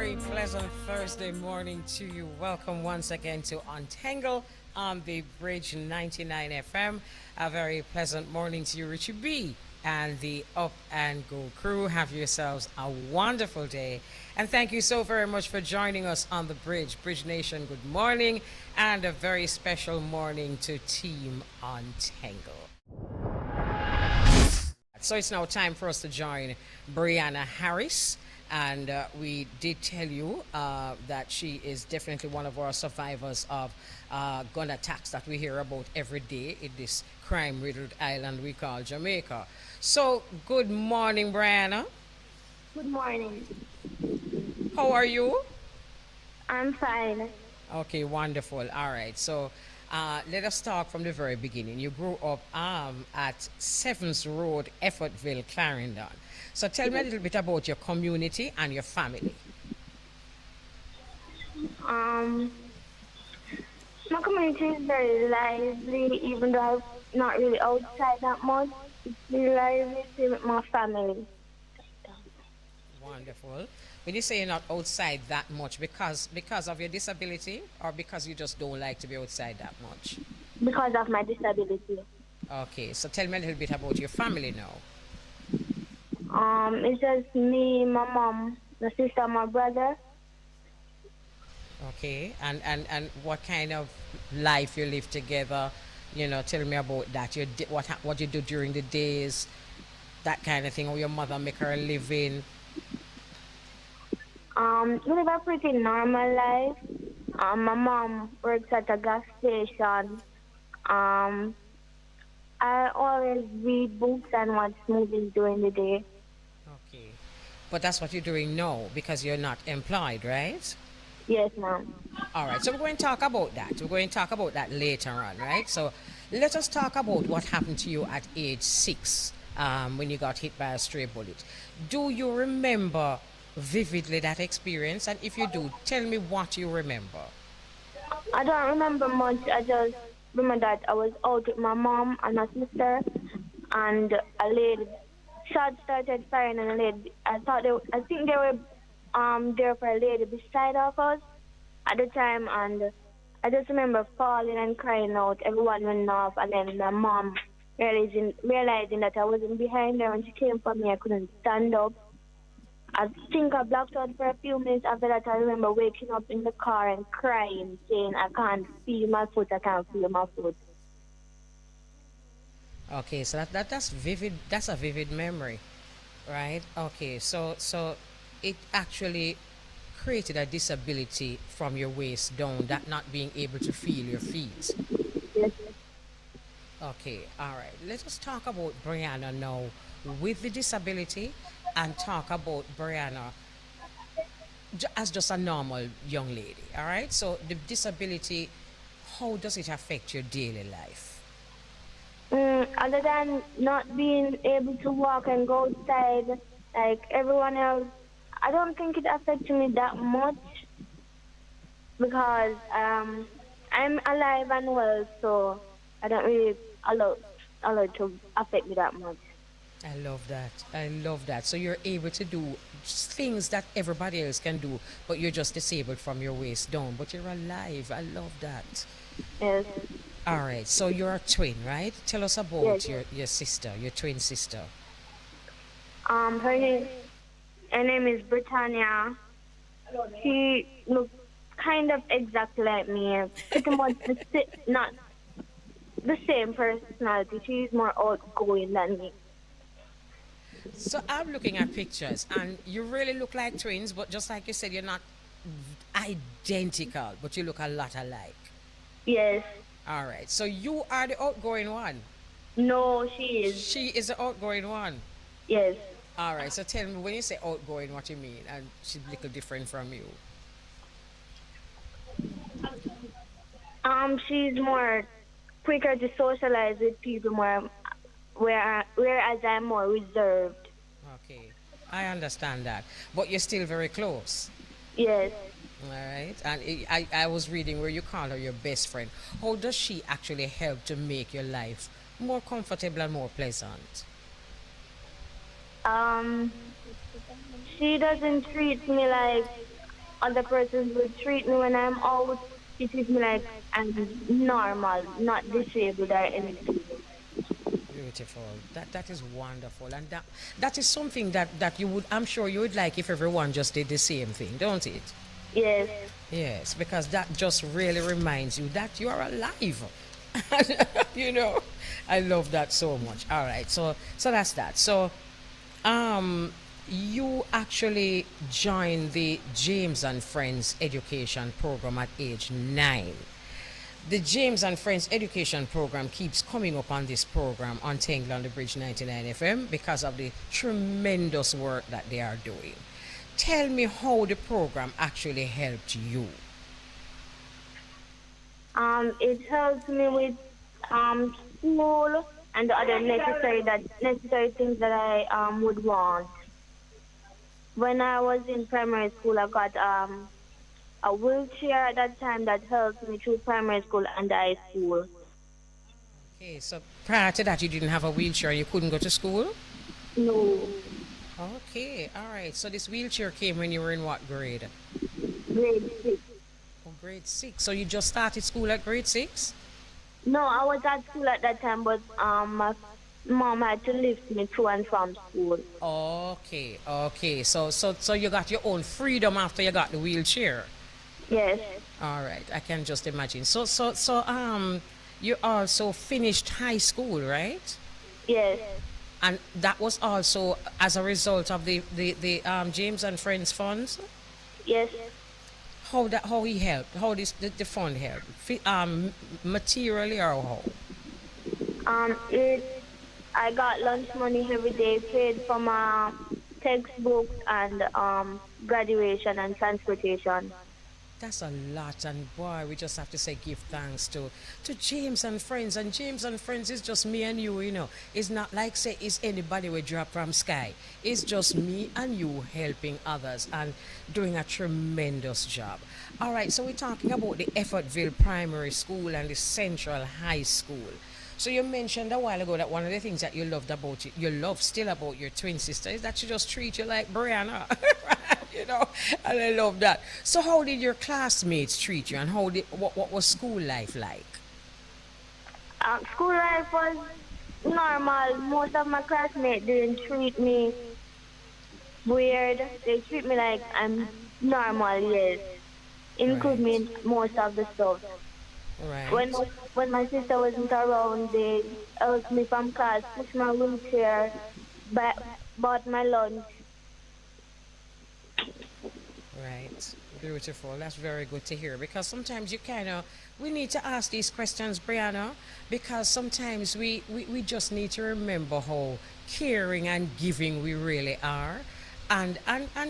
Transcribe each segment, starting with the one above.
very pleasant Thursday morning to you. Welcome once again to Untengle on the Bridge 99 FM. A very pleasant morning to you, Richie B. And the Up and Go crew. Have yourselves a wonderful day. And thank you so very much for joining us on the Bridge. Bridge Nation, good morning. And a very special morning to Team Untengle. So it's now time for us to join Brianna Harris. And we did tell you that she is definitely one of our survivors of gun attacks that we hear about every day in this crime-riddled island we call Jamaica. So, good morning, Brianna. Good morning. How are you? I'm fine. Okay, wonderful. All right. So, let us start from the very beginning. You grew up at 7th Road, Effortville, Clarendon. So tell me a little bit about your community and your family. My community is very lively, even though I'm not really outside that much. It's really lively with my family. Wonderful. When you say you're not outside that much, because of your disability, or because you just don't like to be outside that much? Because of my disability. Okay, so tell me a little bit about your family now. It's just me, my mom, my sister, my brother. Okay, and what kind of life you live together? You know, tell me about that. What you do during the days, that kind of thing. Or your mother make her a living. We live a pretty normal life. My mom works at a gas station. I always read books and watch movies during the day. Okay. But that's what you're doing now because you're not employed, right? Yes, ma'am. All right. So we're going to talk about that. We're going to talk about that later on, right? So let us talk about what happened to you at age 6 when you got hit by a stray bullet. Do you remember vividly that experience? And if you do, tell me what you remember. I don't remember much. I just remember that I was out with my mom and my sister, and a lady shot started firing, and a lady. I think they were there for a lady beside of us at the time, and I just remember falling and crying out. Everyone went off, and then my mom realizing that I wasn't behind her when she came for me. I couldn't stand up. I think I blacked out for a few minutes. After that, I remember waking up in the car and crying, saying, I can't feel my foot, I can't feel my foot. Okay, so that's vivid. That's a vivid memory, right? Okay, so it actually created a disability from your waist down, that not being able to feel your feet. Yes. Okay, all right. Let us talk about Brianna now with the disability and talk about Brianna as just a normal young lady, all right? So the disability, how does it affect your daily life? Other than not being able to walk and go outside like everyone else, I don't think it affects me that much because I'm alive and well, so I don't really allow it to affect me that much. I love that. I love that. So you're able to do things that everybody else can do, but you're just disabled from your waist down. But you're alive. I love that. Yes. All right. So you're a twin, right? Tell us about Yes. your sister, your twin sister. Her name is Britannia. She looks kind of exactly like me. Pretty much not the same personality. She's more outgoing than me. So I'm looking at pictures, and you really look like twins, but just like you said, you're not identical, but you look a lot alike. Yes. All right. So you are the outgoing one. No, she is. She is the outgoing one. Yes. All right. So tell me, when you say outgoing, what you mean? And she's a little different from you. She's more quicker to socialize with people more, whereas I'm more reserved. Okay. I understand that. But you're still very close. Yes. All right. And I was reading where you call her your best friend. How does she actually help to make your life more comfortable and more pleasant? She doesn't treat me like other persons will treat me when I'm out. She treats me like I'm normal, not disabled or anything. Beautiful. That is wonderful, and that is something that you would, I'm sure you would like if everyone just did the same thing, don't it? Yes. Yes, because that just really reminds you that you are alive. you know, I love that so much. All right, so that's that. So, you actually joined the James and Friends education program at age 9. The James and Friends education program keeps coming up on this program on Tangle on the Bridge 99 FM because of the tremendous work that they are doing. Tell me how the program actually helped you. It helps me with school and the other necessary things that I would want. When I was in primary school, I got a wheelchair at that time that helped me through primary school and high school. Okay, so prior to that, you didn't have a wheelchair, you couldn't go to school? No, Okay, all right. So this wheelchair came when you were in what grade? grade 6. Oh, grade 6. So you just started school at grade 6? No, I was at school at that time, but my mom had to lift me to and from school. Okay, okay. So you got your own freedom after you got the wheelchair. Yes, All right, I can just imagine. So you also finished high school, right? yes, And that was also as a result of the James and Friends funds. yes. How he helped? How the fund helped? Materially or how? It. I got lunch money every day, paid for my textbooks and graduation and transportation. That's a lot, and boy, we just have to say give thanks to James and Friends. And James and Friends is just me and you, you know. It's not like say it's anybody we drop from sky. It's just me and you helping others and doing a tremendous job. All right, so we're talking about the Effortville Primary School and the Central High School. So you mentioned a while ago that one of the things that you loved about you love still about your twin sister is that she just treat you like Brianna. you know, and I love that. So how did your classmates treat you and what was school life like? School life was normal. Most of my classmates didn't treat me weird. They treat me like I'm normal, yes. Include me Right. in most of the stuff. When Right. when my sister wasn't around, they helped me from class, push my wheelchair, ba- bought my lunch. Right. Beautiful. That's very good to hear because sometimes you kind of, we need to ask these questions, Brianna, because sometimes we just need to remember how caring and giving we really are. And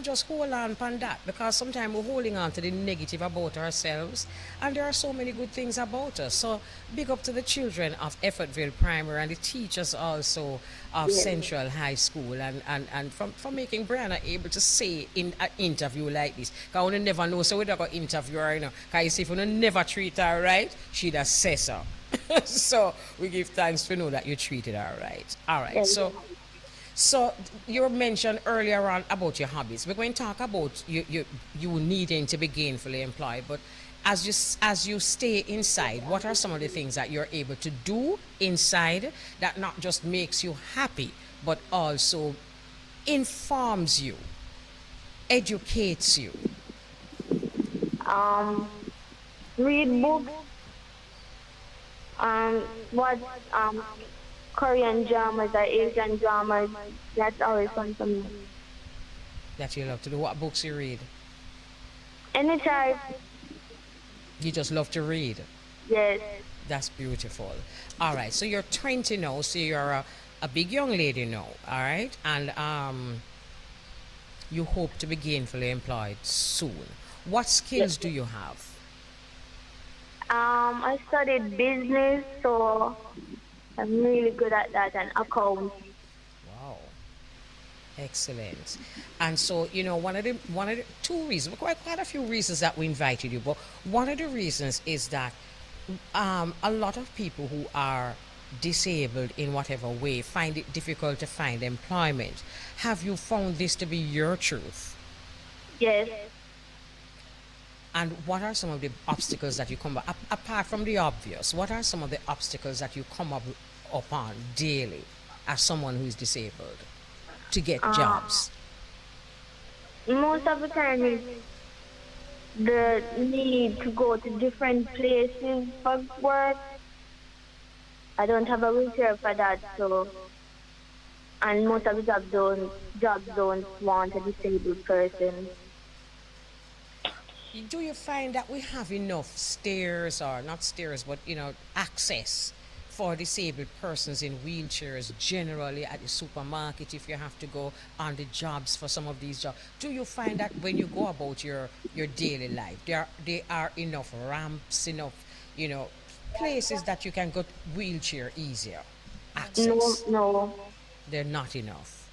just hold on upon that because sometimes we're holding on to the negative about ourselves and there are so many good things about us. So big up to the children of Effortville Primary and the teachers also of Yes. Central High School and from making Brianna able to say in an interview like this. Because we never know, so we don't go interview her, you know. Because if we never treat her right, she'd assess her. so we give thanks to know that you treated her right. All right. Yes. So you mentioned earlier on about your hobbies. We're going to talk about you needing to be gainfully employed, but as you stay inside, what are some of the things that you're able to do inside that not just makes you happy, but also informs you, educates you? Um, read books. Watch Korean dramas or Asian dramas. That's always fun for me. That you love to do? What books you read? Anytime, You just love to read. yes, That's beautiful. All right, so you're 20 now, so you're a big young lady now, all right? And you hope to be gainfully employed soon. What skills do you have? I studied business, so I'm really good at that and accounts. Wow, excellent. And so, you know, one of the two reasons, quite a few reasons that we invited you, but one of the reasons is that a lot of people who are disabled in whatever way find it difficult to find employment. Have you found this to be your truth? Yes, And what are some of the obstacles that you come up, apart from the obvious, what are some of the obstacles that you come up upon daily as someone who is disabled to get jobs? Most of the time it's the need to go to different places for work. I don't have a wheelchair for that, so and most of the jobs don't want a disabled person. Do you find that we have enough stairs, or not stairs, but access for disabled persons in wheelchairs generally at the supermarket if you have to go on the jobs for some of these jobs? Do you find that when you go about your daily life, there are enough ramps, enough, places that you can get wheelchair easier access? No. They're not enough.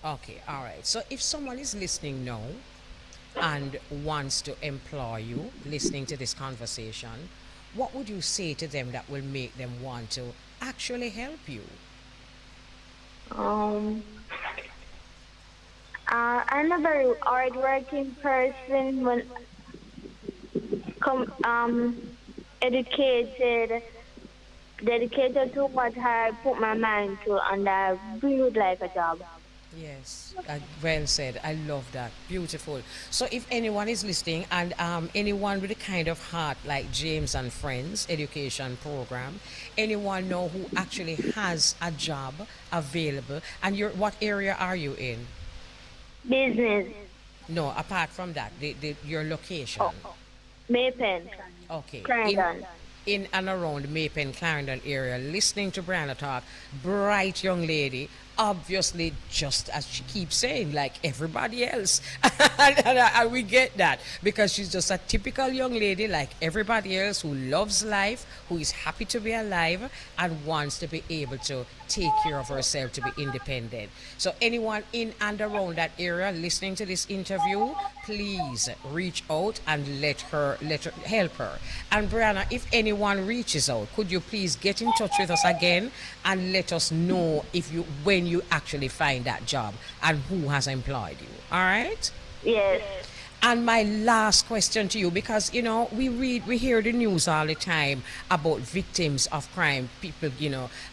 Okay, all right. So if someone is listening now and wants to employ you, listening to this conversation, what would you say to them that will make them want to actually help you? I'm a very hardworking person. When educated, dedicated to what I put my mind to, and I really would like a job. Yes, well said. I love that. Beautiful. So, if anyone is listening and anyone with a kind of heart like James and Friends Education Program, anyone know who actually has a job available, and what area are you in? Business. No, apart from that, your location. Maypen. Okay. Clarendon. In and around Maypen, Clarendon area, listening to Brianna talk, bright young lady, obviously, just as she keeps saying, like everybody else. and we get that because she's just a typical young lady like everybody else who loves life, who is happy to be alive, and wants to be able to take care of herself, to be independent. So anyone in and around that area listening to this interview, please reach out and let her help her. And Brianna, if anyone reaches out, could you please get in touch with us again and let us know when you actually find that job and who has employed you? All right? Yes. And my last question to you, because we hear the news all the time about victims of crime, people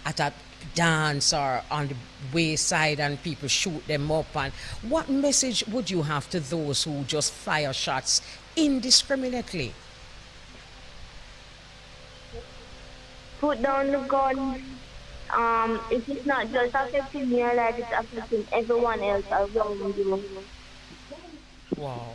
at a dance or on the wayside and people shoot them up. And what message would you have to those who just fire shots indiscriminately? Put down the gun. It is not just affecting your life, it's affecting everyone else around you. Wow.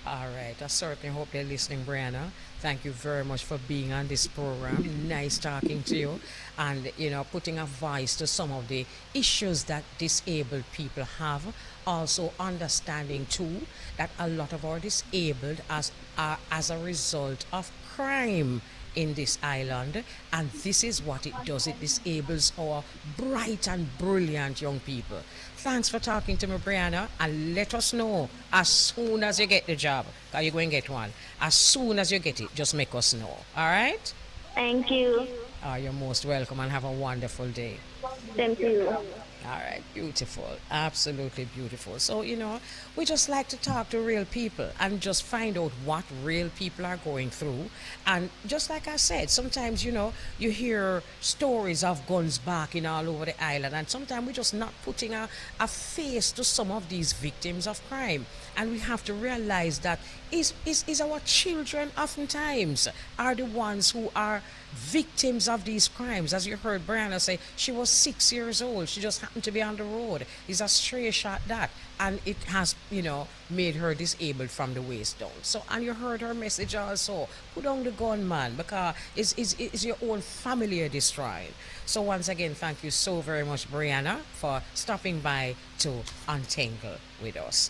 All right. I certainly hope they're listening, Brianna. Thank you very much for being on this program. Nice talking to you and, putting a voice to some of the issues that disabled people have. Also understanding, too, that a lot of our disabled are as a result of crime in this island, and this is what it does. It disables our bright and brilliant young people. Thanks for talking to me, Brianna, and let us know as soon as you get the job, because you're going to get one. As soon as you get it, just make us know. All right? Thank you. You're most welcome, and have a wonderful day. Thank you. All right, beautiful, absolutely beautiful. So, we just like to talk to real people and just find out what real people are going through. And just like I said, sometimes, you hear stories of guns barking all over the island, and sometimes we're just not putting a face to some of these victims of crime. And we have to realize that is our children oftentimes are the ones who are victims of these crimes. As you heard Brianna say, she was 6 years old. She just happened to be on the road. It's a stray shot that, and it has, made her disabled from the waist down. So, and you heard her message also. Put down the gun, man, because it's your own family you're destroying. So once again, thank you so very much, Brianna, for stopping by to Untengle with us.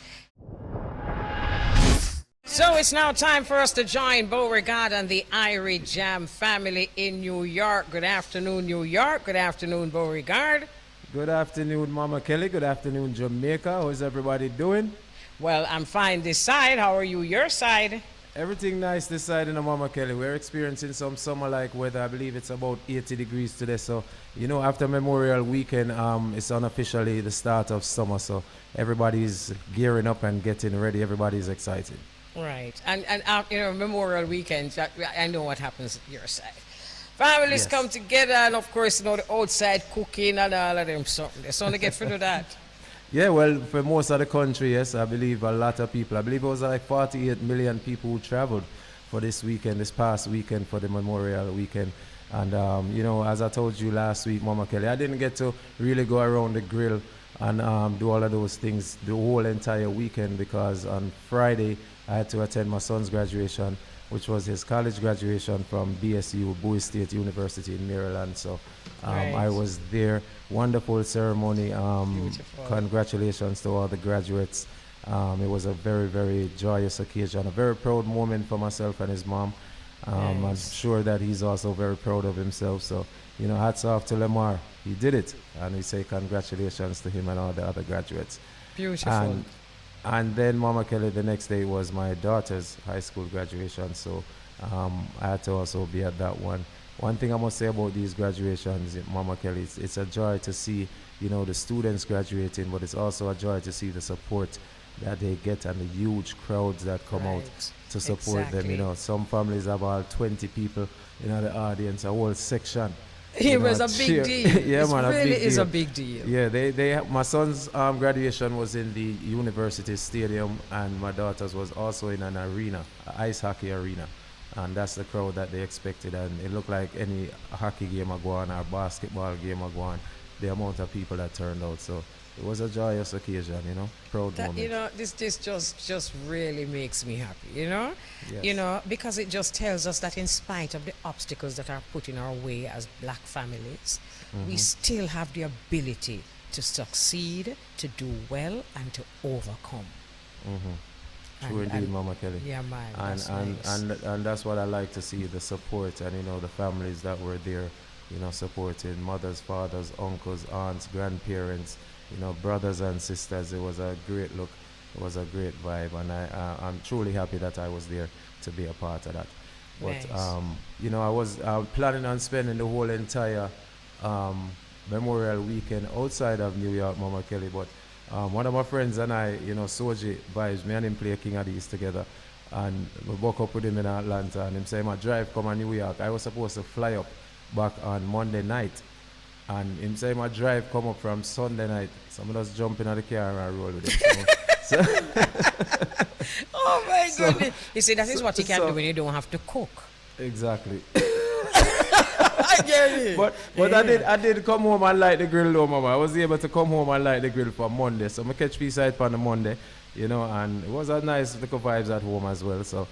So it's now time for us to join Beau-regard and the Irie Jam family in New York. Good afternoon, New York. Good afternoon, Beau-regard. Good afternoon, Mama Kelly. Good afternoon, Jamaica. How's everybody doing? Well, I'm fine this side. How are you, your side? Everything nice this side in the Mama Kelly. We're experiencing some summer-like weather. I believe it's about 80 degrees today. So, after Memorial Weekend, it's unofficially the start of summer. So everybody's gearing up and getting ready. Everybody's excited. Right. And Memorial Weekend, I know what happens at your side. Families Yes. come together, and of course, the outside cooking and all of them something. So they get through that. Yeah, well, for most of the country, yes, I believe a lot of people. I believe it was like 48 million people who traveled for this weekend, this past weekend for the Memorial Weekend. And, as I told you last week, Mama Kelly, I didn't get to really go around the grill and do all of those things the whole entire weekend because on Friday I had to attend my son's graduation, which was his college graduation from BSU, Bowie State University in Maryland. So Right. I was there. Wonderful ceremony. Beautiful. Congratulations to all the graduates. It was a very, very joyous occasion, a very proud moment for myself and his mom. I'm Nice. sure that he's also very proud of himself. So, hats off to Imar. He did it. And we say congratulations to him and all the other graduates. Beautiful. And then Mama Kelly, the next day was my daughter's high school graduation. So I had to also be at that one. One thing I must say about these graduations, Mama Kelly, it's a joy to see, the students graduating, but it's also a joy to see the support that they get and the huge crowds that come out Right. to support Exactly. them. Some families have all 20 people, the audience, a whole section. It was a big cheer. deal. Yeah, it man, really a big is deal. a big deal. Yeah, my son's graduation was in the university stadium, and my daughter's was also in an arena, an ice hockey arena. And that's the crowd that they expected. And it looked like any hockey game I go on or basketball game I go on, the amount of people that turned out. So it was a joyous occasion, proud That, moment. this just really makes me happy, Yes. because it just tells us that in spite of the obstacles that are put in our way as black families, we still have the ability to succeed, to do well, and to overcome. True indeed, Mama Kelly. Yeah, man. And That's and, nice. and that's what I like to see, the support and the families that were there, supporting mothers, fathers, uncles, aunts, grandparents, brothers and sisters. It was a great look. It was a great vibe, and I'm truly happy that I was there to be a part of that. But Nice. I was planning on spending the whole entire Memorial Weekend outside of New York, Mama Kelly, but one of my friends and I, Soji vibes, me and him play King of These together. And we woke up with him in Atlanta and him say, my drive come to New York. I was supposed to fly up back on Monday night. And him say my drive come up from Sunday night. Some of us jump in the car and roll with him. Oh my So- goodness! You see, that is what you can so- do when you don't have to cook. Exactly. I get it. But I did come home and light the grill though, Mama. I was able to come home and light the grill for Monday. So I catch peace out on the Monday, and it was a nice little vibes at home as well. So,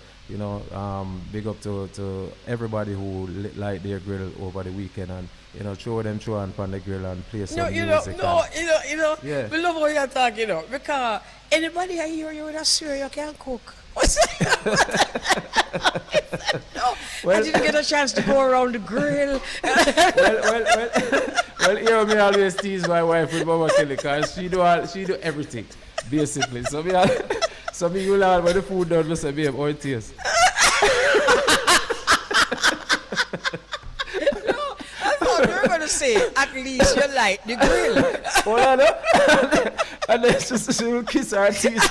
big up to everybody who light their grill over the weekend and, throw them through on the grill and play some music. Yeah. We love how you're talking, because anybody I hear you would swear you can cook. No, Well- I didn't get a chance to go around the grill. Well, hear me always tease my wife with Mama Kelly because she do everything, basically. So me will all when the food done, we say, babe, how it tastes? No, I thought you were going to say, at least you light the grill. Hold on, and then she will kiss her teeth.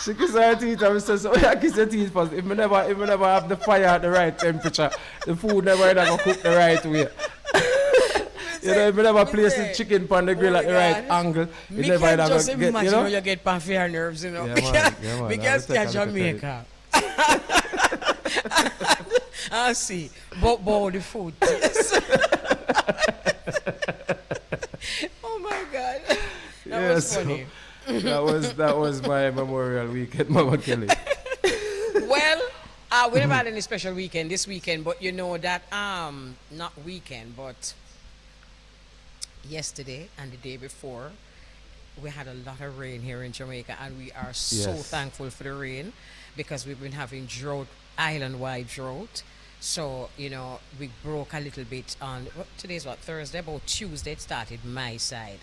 She kiss her teeth and says, so I kiss your teeth first. If we never have the fire at the right temperature, the food never gonna cook the right way. If we never place the chicken on the grill Oh at the my right God. angle, Me it never can gonna just get, imagine how you get past your nerves, Yeah, man. We I can will stay take a look at Jamaica. I see. But the food tastes. Oh my God. That was funny. That was my Memorial Weekend, Mama Kelly. Well, we never had any special weekend this weekend, but you know that not weekend, but yesterday and the day before, we had a lot of rain here in Jamaica, and we are so Yes. thankful for the rain because we've been having drought, island-wide drought. So, we broke a little bit on today's Thursday, about Tuesday it started my side.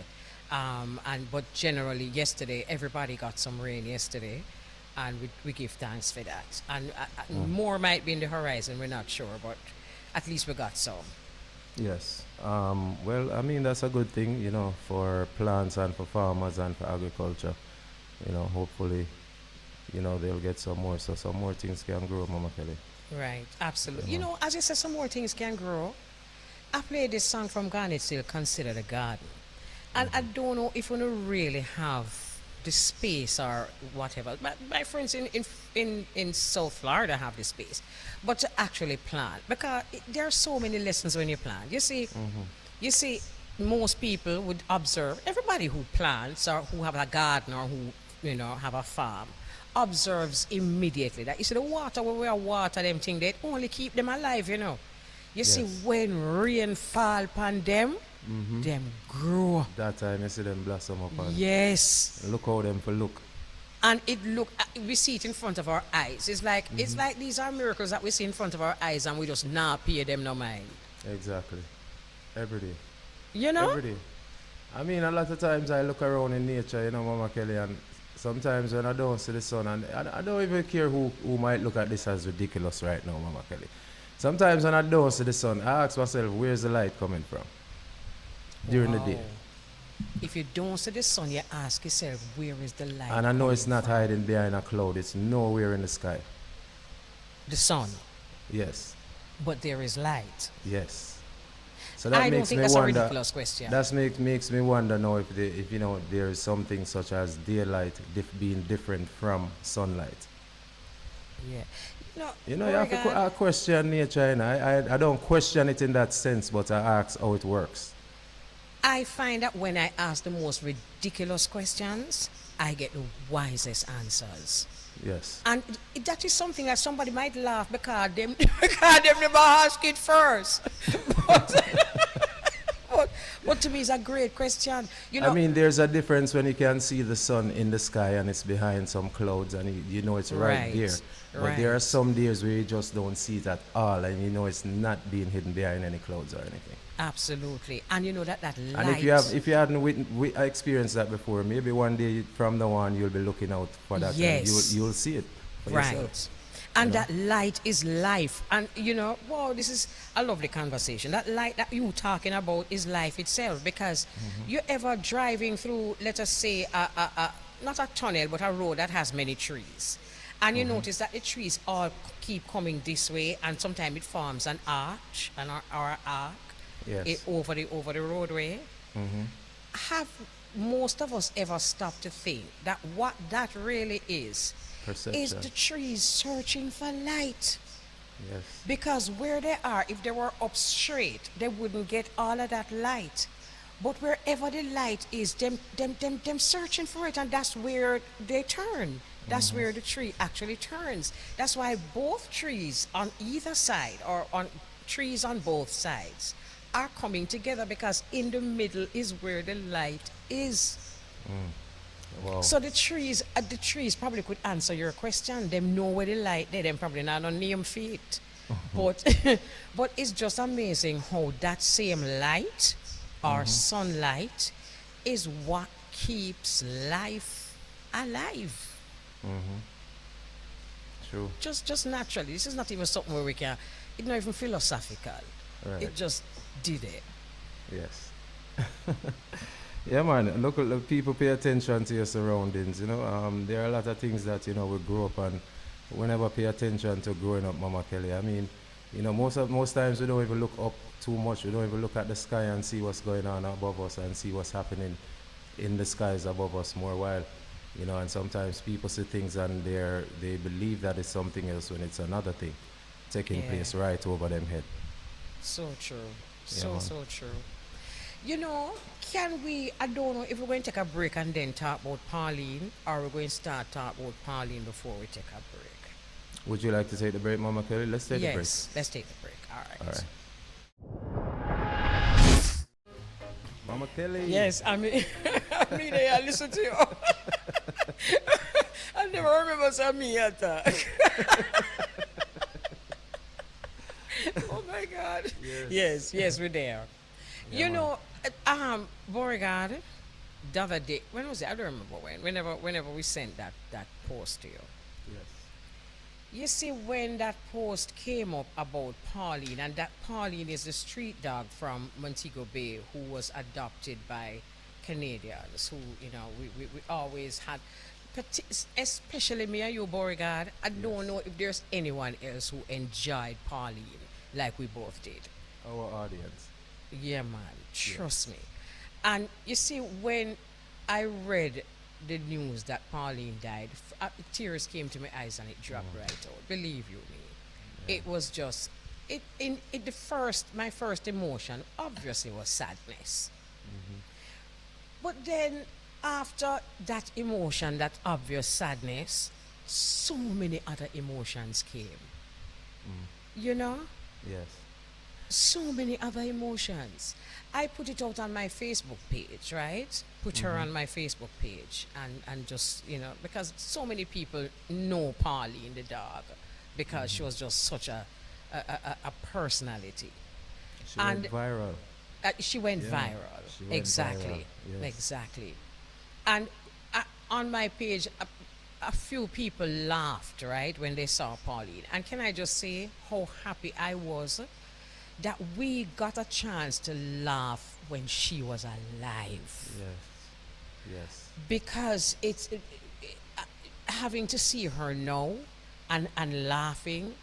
But generally yesterday everybody got some rain yesterday. and we give thanks for that. And more might be in the horizon. We're not sure, but at least we got some. Yes. Well, I mean, that's a good thing, for plants and for farmers and for agriculture. Hopefully, they'll get some more, so some more things can grow, Mama Kelly. Right, absolutely. As you said, some more things can grow. I played this song from Ghana, it's still considered a garden. And I don't know if we don't really have the space or whatever. My friends in South Florida have the space, but to actually plant, because there are so many lessons when you plant. You see, most people would observe, everybody who plants or who have a garden or who have a farm observes immediately that you see the water where we are water them thing, they only keep them alive. You see when rain fall upon them, them grow. That time you see them blossom up. And yes. Look how them for look. And we see it in front of our eyes. It's like these are miracles that we see in front of our eyes, and we just not pay them no mind. Exactly. Every day. Every day. I mean, a lot of times I look around in nature, Mama Kelly, and sometimes when I don't see the sun, and I don't even care who might look at this as ridiculous right now, Mama Kelly. Sometimes when I don't see the sun, I ask myself, where's the light coming from during the day? If you don't see the sun, you ask yourself, where is the light? And I know it's not from? hiding behind a cloud. It's nowhere in the sky. The sun. Yes. But there is light. Yes. So that I don't makes think me that's wonder, a ridiculous question. That makes me wonder now if there is something such as daylight being different from sunlight. Yeah. You have to question nature. I don't question it in that sense, but I ask how it works. I find that when I ask the most ridiculous questions, I get the wisest answers. Yes. And that is something that somebody might laugh because them never ask it first. But to me, it's a great question. I mean, there's a difference when you can see the sun in the sky and it's behind some clouds and it's right there. But there are some days where you just don't see it at all, and it's not being hidden behind any clouds or anything. Absolutely. And that light. And if you hadn't experienced that before, maybe one day from now on you'll be looking out for that. Yes. And you'll see it for yourself. And that light is life. And this is a lovely conversation. That light that you're talking about is life itself, because you're ever driving through, let us say, not a tunnel, but a road that has many trees. And you notice that the trees all keep coming this way, and sometimes it forms an arch, or arc over the roadway. Have most of us ever stopped to think that what that really is the trees searching for light? Yes. Because where they are, if they were up straight, they wouldn't get all of that light. But wherever the light is, them searching for it, and that's where they turn. That's where the tree actually turns. That's why both trees on either side, or on trees on both sides, are coming together, because in the middle is where the light is. Wow. So the trees probably could answer your question. Them know where the light there. Them probably not on name feet. But it's just amazing how that same light or sunlight is what keeps life alive. True. Just naturally. This is not even something where we can. It's not even philosophical. Right. It just did it. Yes. Yeah, man. Look, people pay attention to your surroundings. There are a lot of things that we grow up and we never pay attention to growing up, Mama Kelly. I mean, most times we don't even look up too much. We don't even look at the sky and see what's going on above us and see what's happening in the skies above us more while. And sometimes people see things and they believe that it's something else when it's another thing taking place right over them head. So true. So true. Can we, I don't know if we're going to take a break and then talk about Pauline, or we're going to start talk about Pauline before we take a break. Would you like to take the break, Mama Kelly? Let's take the break. Yes, let's take the break. All right. Mama Kelly. Yes, I listen to you. I never remember saying me at that. Oh my God. Yes, we're there. Yeah, Beau-regard, the other day, when was it? I don't remember when. Whenever we sent that post to you. You see, when that post came up about Pauline, and that Pauline is the street dog from Montego Bay who was adopted by Canadians who, we always had, especially me and you, Beauregard. I don't know if there's anyone else who enjoyed Pauline like we both did. Our audience. Yeah, man, trust me. And you see, when I read the news that Pauline died, tears came to my eyes and it dropped right out. Believe you me, it was just my first emotion obviously was sadness. But then after that emotion, that obvious sadness, so many other emotions came. You know? Yes. So many other emotions. I put it out on my Facebook page, right? Put her on my Facebook page and just, because so many people know Pauline the dog because she was just such a personality. She went viral. She went viral. She went exactly. viral. Yes. Exactly. And on my page, a few people laughed, right, when they saw Pauline. And can I just say how happy I was that we got a chance to laugh when she was alive. Yes. Because having to see her now and laughing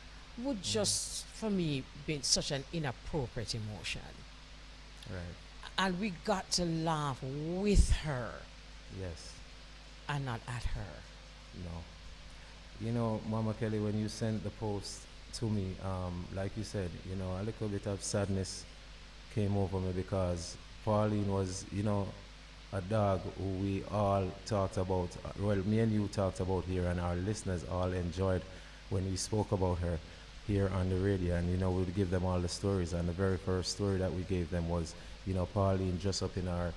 would just, for me, be such an inappropriate emotion. Right. And we got to laugh with her. Yes. And not at her. No. Mama Kelly, when you sent the post to me, like you said, a little bit of sadness came over me because Pauline was, a dog who we all talked about. Well, me and you talked about here, and our listeners all enjoyed when we spoke about her here on the radio. And, we would give them all the stories. And the very first story that we gave them was, Pauline dressed up in our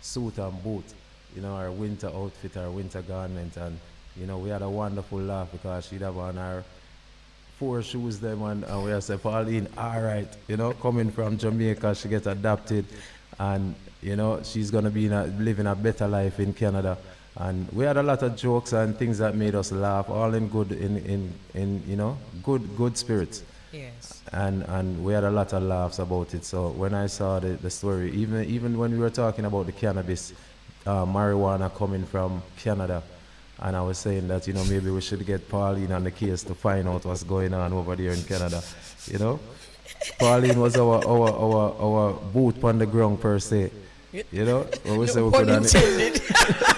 suit and boot, our winter outfit, our winter garment. And, we had a wonderful laugh because she'd have on our 4 shoes them and we said, Pauline, all right, coming from Jamaica, she gets adopted and, she's going to be living a better life in Canada. And we had a lot of jokes and things that made us laugh, all in good, good spirits. Yes. And we had a lot of laughs about it. So when I saw the story, even when we were talking about the cannabis, marijuana coming from Canada, and I was saying that, maybe we should get Pauline on the case to find out what's going on over there in Canada. Pauline was our boot on the ground per se. When we say we could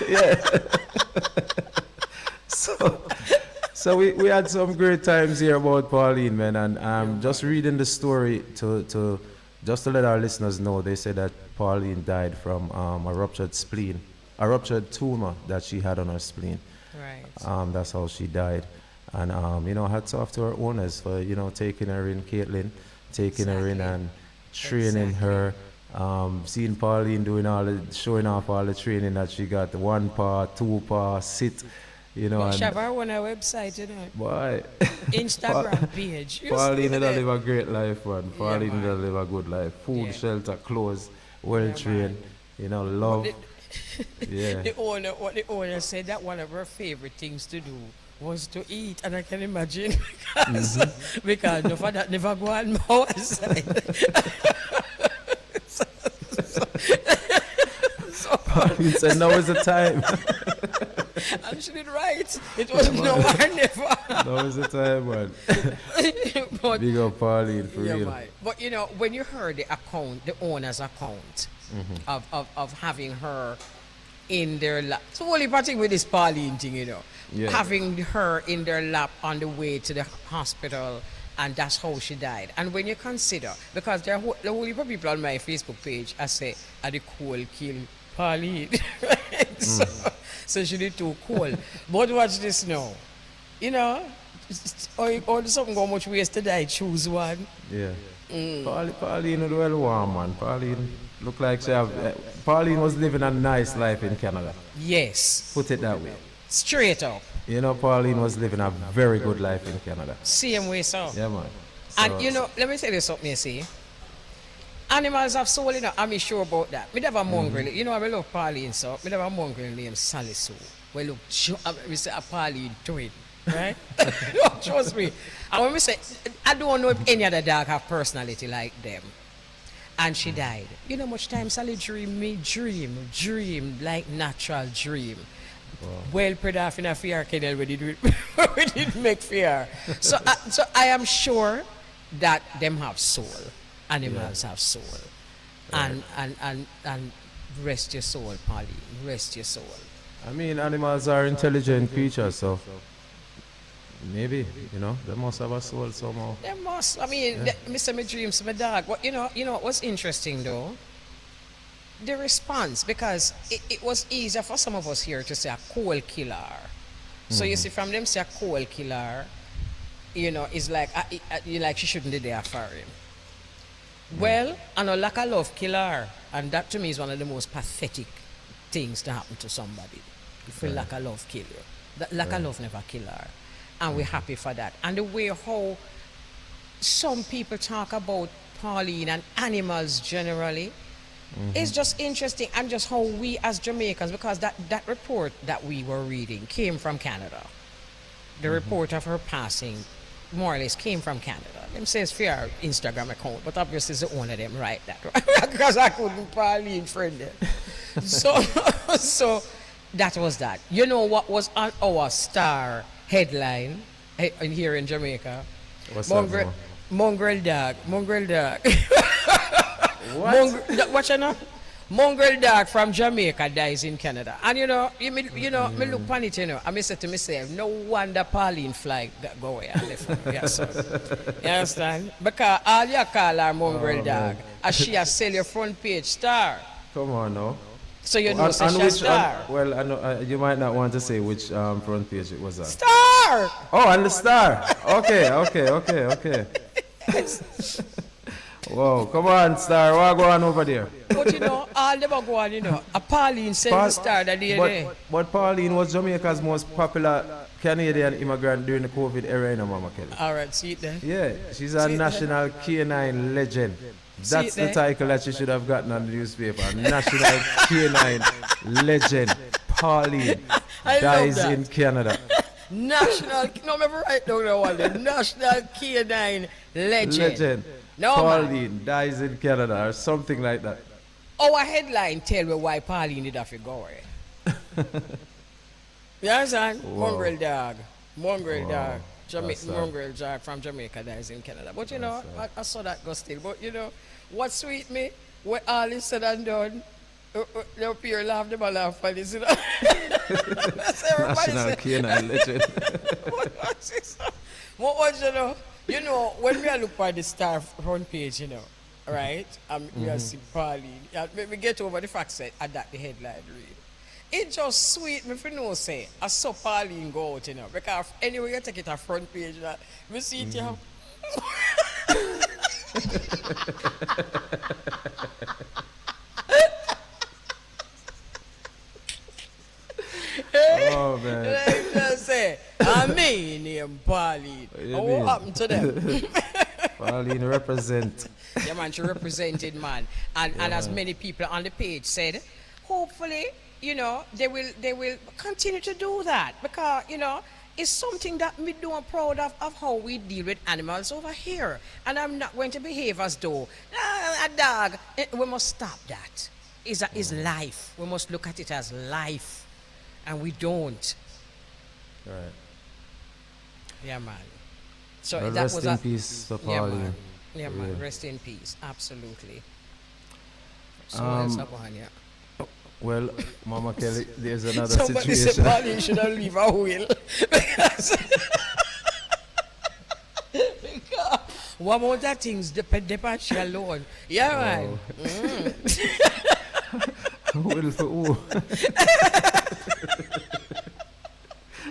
yeah. So we had some great times here about Pauline, man, and just reading the story to just to let our listeners know, they said that Pauline died from a ruptured spleen, a ruptured tumor that she had on her spleen. Right. That's how she died. And, hats off to her owners for, taking her in, Caitlin, taking her in and training her. Seeing Pauline showing off all the training that she got, the 1 paw, 2 paw, sit, Well, Shephard on our website, Boy. Instagram page. Pauline did live a great life, man. Pauline did live a good life. Food, shelter, clothes, well trained, love. What the owner said that one of her favorite things to do was to eat, and I can imagine because no for that never go on more outside. Pauline said now is the time. And she did right. It was no or never. Now is the time, man. Big up Pauline for real. Man. But when you heard the owner's account of having her in their lap. So only parting with this Pauline thing, having her in their lap on the way to the hospital, and that's how she died. And when you consider, because there are the whole heap of people on my Facebook page, I say, are the cool kill Pauline. So she did too cool. But watch this now. Or something go much waste to die, choose one. Yeah. Pauline was well warm, man. Pauline looked like Pauline was living a nice life in Canada. Yes. Put it that way. Straight up. Pauline was living a very good life in Canada. Same way, so. Yeah, man. And let me tell you something, you see. Animals have soul, I'm sure about that. We have a mongrel, I love Pauline, so we have a mongrel named Sally Sue. We look, we say a Pauline twin. right? No, trust me. And when we say, I don't know if any other dog have personality like them. And she died. You know much time Sally dream like natural dream. Wow. Well, pretty off in a fear kennel we did make fear. So, so I am sure that them have soul. Animals have soul. And rest your soul, Pauline. Rest your soul. I mean, animals are intelligent creatures, so maybe, they must have a soul somehow. They must. I mean, Mr. My dreams, my dog. What you know what was interesting though? The response, because it was easier for some of us here to say a cold killer. So you see, from them say a cold killer, it's like like she shouldn't be there for him. Well, I know lack of love killer, and that to me is one of the most pathetic things to happen to somebody. If lack of love kill you, that lack of love never kill her, and we're happy for that. And the way how some people talk about Pauline and animals generally. It's just interesting, and just how we as Jamaicans, because that report that we were reading came from Canada. The report of her passing, more or less, came from Canada. Them says for our Instagram account, but obviously it's the owner of them right that, right? Because I couldn't Pauline friend them. So that was that. You know what was on our star headline here in Jamaica? What's that? Mongrel dog. What? Watch out now. Mongrel dog from Jamaica dies in Canada. And me look upon it, and I say to myself, no wonder Pauline fly go away and left. Yes, sir. You understand? Because all you call her mongrel dog, and she has sell your front page star. Come on now. So you know, she's a star. Well, I know you might not want to say which front page it was on. Star! Oh, and the star. Okay. Whoa, come on, Star. What go on over there? But all them go on, a Pauline sends the star that day. But Pauline was Jamaica's most popular Canadian immigrant during the COVID era, Mama Kelly. All right, see it there. Yeah, she's a national canine legend. That's the title that she should have gotten on the newspaper. National canine legend. Pauline dies in Canada. National, remember right down there one day. National canine legend. No, Pauline man. dies in Canada or something like that. Our headline tell me why Pauline did have to go away. You understand? Mongrel dog. Mongrel dog. Mongrel dog from Jamaica dies in Canada. But I saw that go still. But what sweet me, when all is said and done, the peer laugh, them a laugh for this, National canine legend. What was when we look at the star front page, right? We see Pauline. We get over the fact that the headline read. It just sweet me for no say. I saw Pauline go out, because anyway you take it a front page, we see it here. Oh man. Like just say, I mean Pauline. What happened to them? Pauline represent. Yeah man, she represented man. And as many people on the page said, hopefully, they will continue to do that. Because, it's something that me do am proud of how we deal with animals over here. And I'm not going to behave as though a dog. We must stop that. It's life. We must look at it as life. And we don't. Right. Yeah, man. So well, that rest was in peace to Pauline. Yeah, man. Rest in peace. Absolutely. So let's go on here. Well, Mama Kelly, there's another Somebody situation. said Pauline should have leave a will. because one more that things depend on she alone. Yeah, man. Will for who?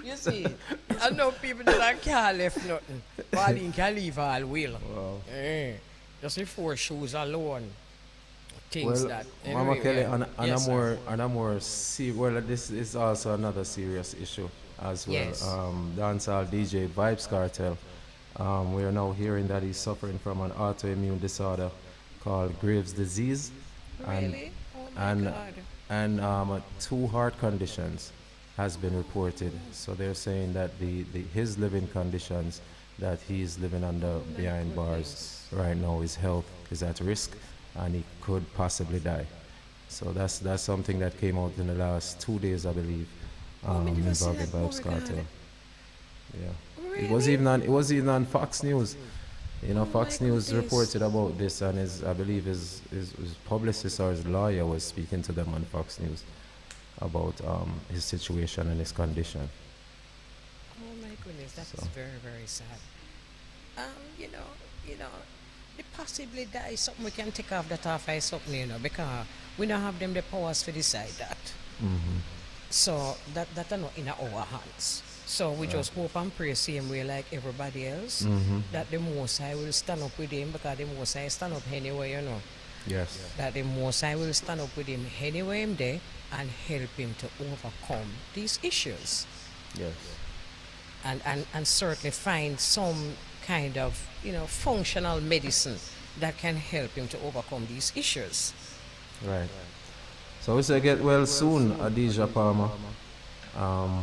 You see, I know people that can't left nothing. Pauline can leave all will. Wow. Just the 4 shoes alone. Things Well, that. Mama Kelly, yeah. on a more well, this is also another serious issue as well. Yes. Dancehall DJ Vibes Cartel. We are now hearing that he's suffering from an autoimmune disorder called Graves' disease, Really? Oh my and God. and 2 heart conditions, has been reported. So they're saying that his living conditions that he's living under behind bars right now, his health is at risk and he could possibly die. So that's something that came out in the last 2 days, I believe, involving Vybz Kartel. Yeah. Really? It was even on Fox News. You know, Fox News reported about this, and I believe his publicist or his lawyer was speaking to them on Fox News about his situation and his condition. Oh my goodness, that is very, very sad. You know, it possibly that is something we can take off that off as something, you know, because we don't have them the powers to decide that. Mm-hmm. So that are not in our hands. So we just hope and pray same way like everybody else, that the Most High will stand up with him, because the Most High stand up anyway, you know. Yes. That the Most High will stand up with him anyway him there and help him to overcome these issues. Yes. And certainly find some kind of, you know, functional medicine that can help him to overcome these issues. Right. So we say get well soon, Adija Palmer.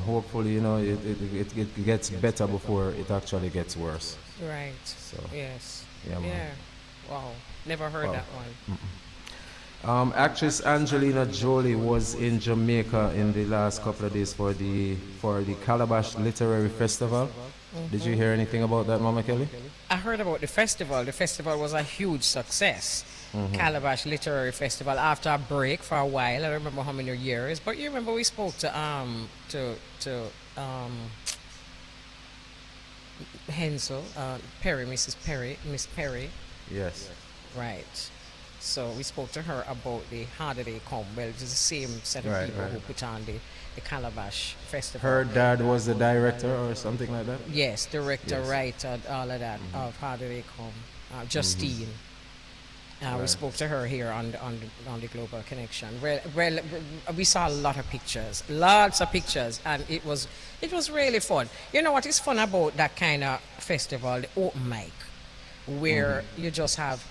Hopefully, you know, it gets better before it actually gets worse. Right. So, yes. Yeah, man. Yeah. Wow. Never heard that one. Actress Angelina Jolie was in Jamaica in the last couple of days for the Calabash Literary Festival. Did you hear anything about that, Mama Kelly? I heard about the festival. The festival was a huge success. Calabash Literary Festival, after a break for a while. I don't remember how many years, but you remember we spoke to Hensel, Miss Perry. Yes. Right. So we spoke to her about the How Did They Come. Well, it's the same set of people who put on the Calabash Festival. Her dad was the director or something like that? Yes, director, writer, all of that of How Did They Come. Justine. We spoke to her here on the Global Connection. Well, we saw a lot of pictures, lots of pictures, and it was really fun. You know what is fun about that kind of festival, the open mic, where you just have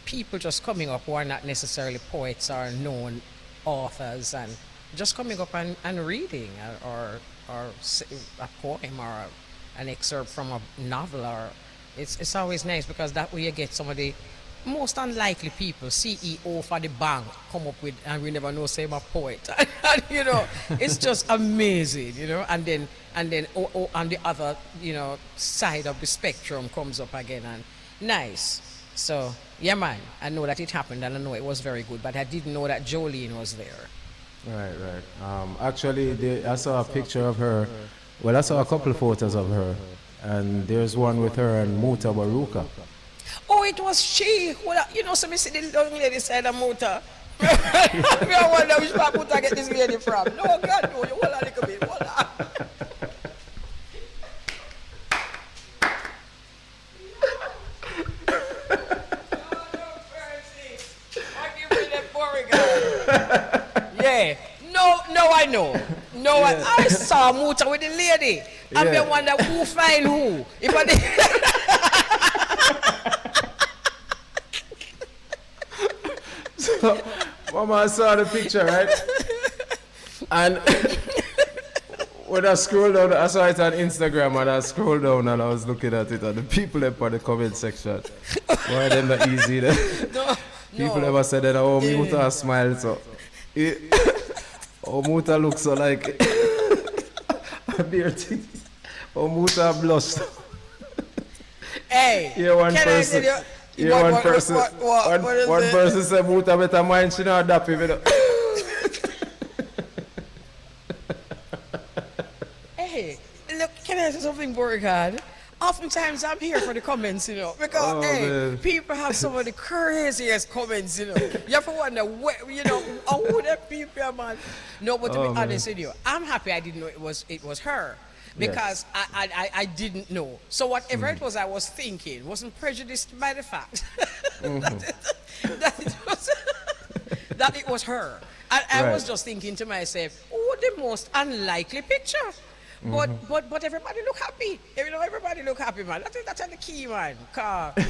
people just coming up who are not necessarily poets or known authors, and just coming up and reading or a poem or an excerpt from a novel. Or it's always nice, because that way you get some of the most unlikely people, CEO for the bank, come up with, and we never know, say, I'm a poet. And, you know, it's just amazing, you know. And then on the other, you know, side of the spectrum comes up again, and nice. So, yeah, man, I know that it happened, and I know it was very good, but I didn't know that Jolene was there. Right. Actually, I saw a picture of her. Well, I saw a couple of photos of her, and there's one with her and Muta Baruka. Oh, it was she. Well, you know, so me see the young lady side of Muta. I wonder which part Muta get this lady from. No, God, no, you hold on a little bit, hold on. Yeah. No, I know. No, yeah. I saw Muta with the lady. And I wonder who find who. If I So, Mama, I saw the picture, right? And when I scrolled down, I saw it on Instagram, and I scrolled down and I was looking at it, and the people up on the comment section, why them not easy there? No. People ever said that, oh, Muta smiled, so. Oh, Muta looks so like a beer thing. Oh, Muta blushed. Hey, yeah, one person. One person said, Muta better mind, she not adapt him, you know. Hey, look, can I say something, Beau-regard? Oftentimes I'm here for the comments, you know, because people have some of the craziest comments, you know. You have to wonder, where, you know, who the people are, man. No, but to be honest with you, I'm happy I didn't know it was her. Because I didn't know. So whatever it was I was thinking wasn't prejudiced by the fact that it was her. I was just thinking to myself, oh, the most unlikely picture. But everybody look happy. You know, everybody look happy, man. I think that's the key, man.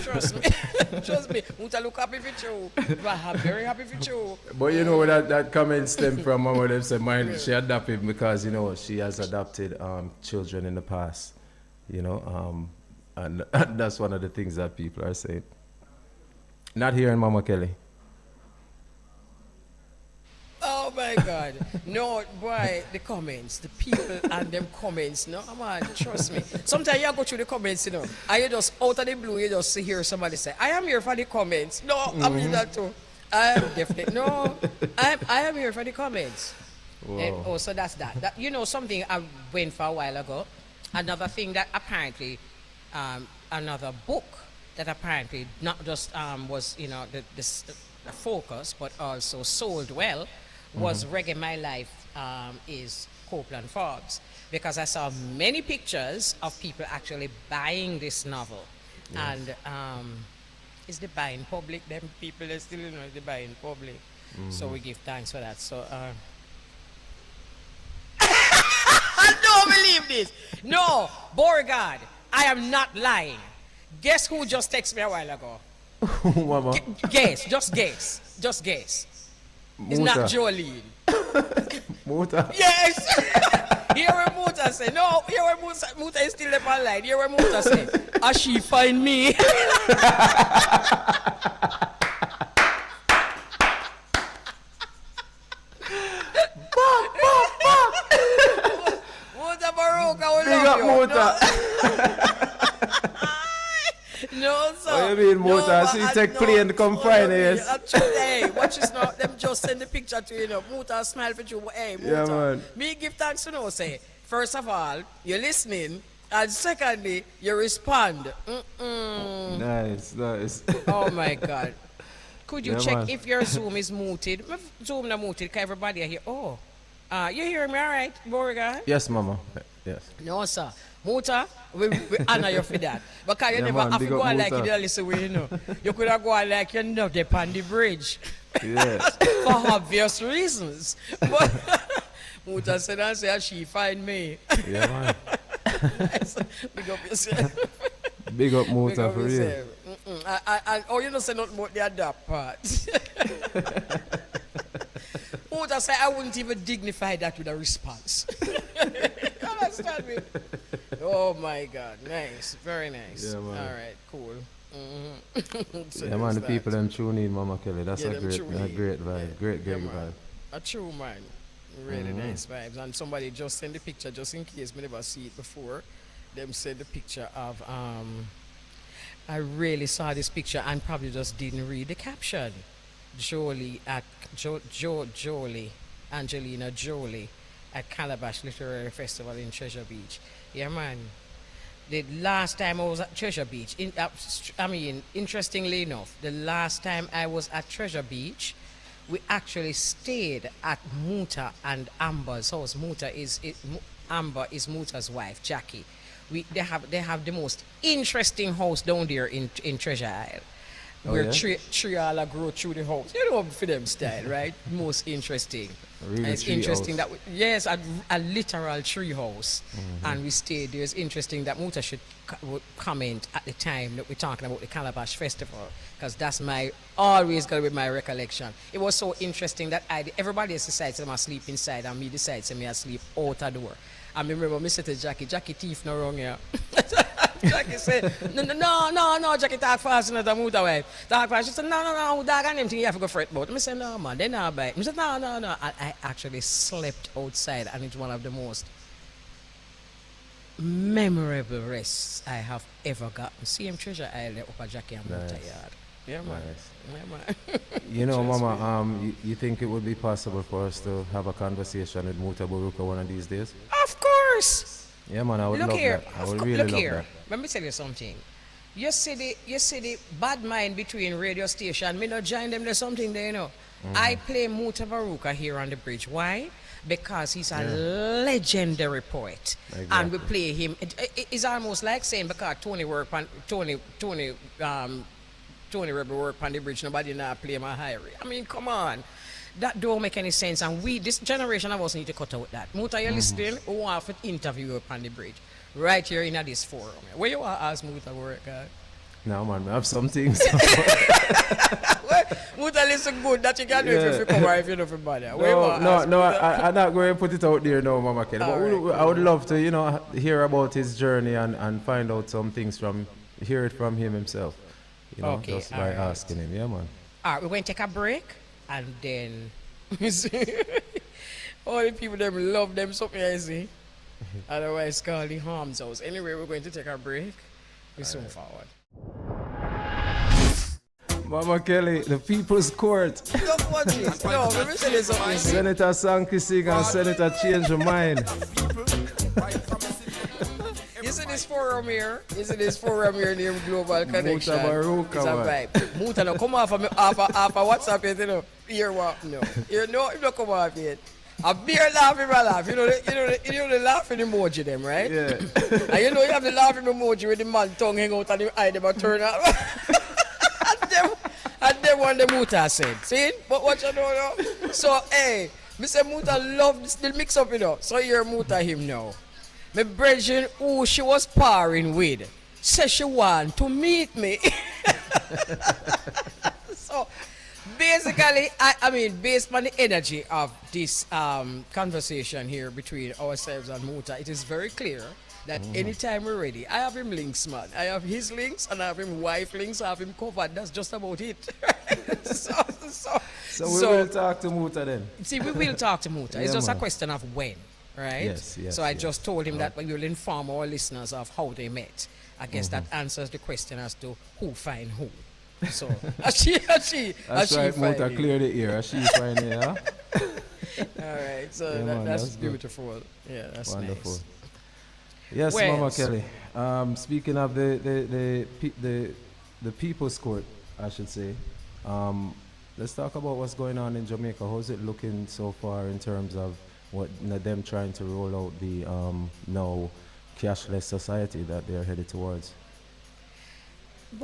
Trust me. Trust me. Muta look happy for you. I'm very happy for you. But you know that comment stemmed from Mama. Them said, "Mine, she adopted him because you know she has adopted children in the past. You know, and that's one of the things that people are saying. Not hearing Mama Kelly. Oh my God. No, boy, the comments, the people and them comments, no, man, trust me. Sometimes you go through the comments, you know, and you just, out of the blue, you just hear somebody say, I am here for the comments. No, I mean that too. I am definitely, no, I am here for the comments. And, oh, so that's that. You know, something I went for a while ago, another thing that apparently, another book that apparently not just was, you know, the focus, but also sold well, was Reggae My Life is Copeland Forbes, because I saw many pictures of people actually buying this novel. Yes. And is the buying public? Them people are still, you know, the buying public. So we give thanks for that. So I don't believe this. No, Beau-regard, I am not lying. Guess who just texted me a while ago? Mama. Guess, just guess. Just guess. It's Muta. not Jolene. Muta. Yes! Here where Muta say. No, here where Muta is still up online. Here where Muta say. As she find me. Muta Baroka will Big love up you. Muta. No, sir. What you mean, Muta? No, So you take plane to come find us. Hey, watch this now. Them just send the picture to you, know. Muta smile for you. Hey, Muta. Yeah, man. Me give thanks to know, say. First of all, you're listening. And secondly, you respond. Nice. Oh, my God. Could you Yeah, check man. if your Zoom is muted? Zoom not muted, because everybody are here. Oh. You hear me all right, Beau-regard? Yes, Mama. Yes. No, sir. Muta, we honor you for that. Because you Yeah, never man, have to big go up on like Muta. you did listen way, you know. You could have gone like you're not there on the bridge. Yes. For obvious reasons. But Muta said, I say, she find me. Yeah, man. Nice. Big up yourself. Big up Muta Big up for real. yourself. Oh, you don't say nothing about the adapt part. Muta said, I wouldn't even dignify that with a response. Understand me? Oh my God, nice, very nice. Yeah, man. All right, cool. So Yeah, man, the there's people that. them tune in, Mama Kelly. That's Yeah, a them great tune vibe. in. Great Yeah, vibe. man. A true man, really nice vibes. And somebody just sent the picture, just in case me never see it before. Them sent the picture of I really saw this picture and probably just didn't read the caption. Jolie at Jolie, Angelina Jolie at Calabash Literary Festival in Treasure Beach. Yeah, man. The last time I was at Treasure Beach, interestingly enough, the last time I was at Treasure Beach, we actually stayed at Muta and Amber's house. Amber is Muta's wife, Jackie. They have the most interesting house down there in Treasure Isle. Where tree all grow through the house. You know, for them style, right? Most interesting. Really, it's tree interesting house. that a literal tree house, and we stayed there. It's interesting that Muta should would comment at the time that we're talking about the Calabash Festival, because that's always gonna be my recollection. It was so interesting that everybody else decides them asleep inside, and me decides me asleep out the door. I remember me said to Jackie teeth no wrong here. Jackie said, no, Jackie talk fast enough to Muta wife. Talk fast. She said, no, dog and them thing you have to go fret about. I said, no, man, they not bite. I said, no. I actually slept outside, and it's one of the most memorable rests I have ever gotten. See him Treasure Isle up at Jackie and Muta yard. Yeah, man. Nice. Yeah, man. You know, Trust Mama, you think it would be possible for us to have a conversation with Muta Baruka one of these days? Of course. Yeah, man, I would Look love here. that. I would really love that. Let me tell you something. You see the bad mind between radio station. Me not join them. There's something there, you know. I play Muta Baruka here on the bridge. Why? Because he's a legendary poet, and we play him. It's almost like saying because Tony Rebel work on the bridge. Nobody now play my Irie. I mean, come on. That don't make any sense. And we, this generation of us, need to cut out that. Muta, you're listening? We want to interview you upon the bridge. Right here in this forum. Where you want to ask Muta work, guy? No, man, I have some things. Muta, listen good. That you can do if you come or if you don't bother. No, I'm not going to put it out there now, Mama Kelly. But I would love to, hear about his journey and find out some things hear it from him himself. Just by asking him. Yeah, man. All right, we're going to take a break and then all the people them love them something, I see. Otherwise, call the harms house. Anyway, we're going to take a break. We soon forward. Mama Kelly, the People's Court. Look what this. No, let me tell you something. Senator Sankey sing and Senator change your mind. You see this forum here? Named Global Connection. Muta Baruka, it's a vibe. Muta, no, come off of WhatsApp yet, Here what? No. You know, if not come off yet. A beer laughing, my laugh. You know the laughing emoji them, right? Yeah. And you have the laughing emoji with the man tongue hang out and the eye them turn up. and them one the Muta said. See? But what you know? So, hey, Mr. Muta love this little mix up, So you're Muta him now. My brethren who she was parring with said she want to meet me. So basically, I mean, based on the energy of this conversation here between ourselves and Muta, it is very clear that anytime we're ready, I have him links, man. I have his links and I have him wife links. I have him covered. That's just about it. So we will talk to Muta then. See, we will talk to Muta. It's just a question of when. Right? Yes. So I just told him that we will inform our listeners of how they met. I guess that answers the question as to who find who. So, That's right, Muta, clear the ear. She find it, yeah? All right, so that's beautiful. Yeah, that's wonderful. Nice. Yes, Mama Kelly. Speaking of the People's Court, I should say, let's talk about what's going on in Jamaica. How's it looking so far in terms of what them trying to roll out the now cashless society that they're headed towards?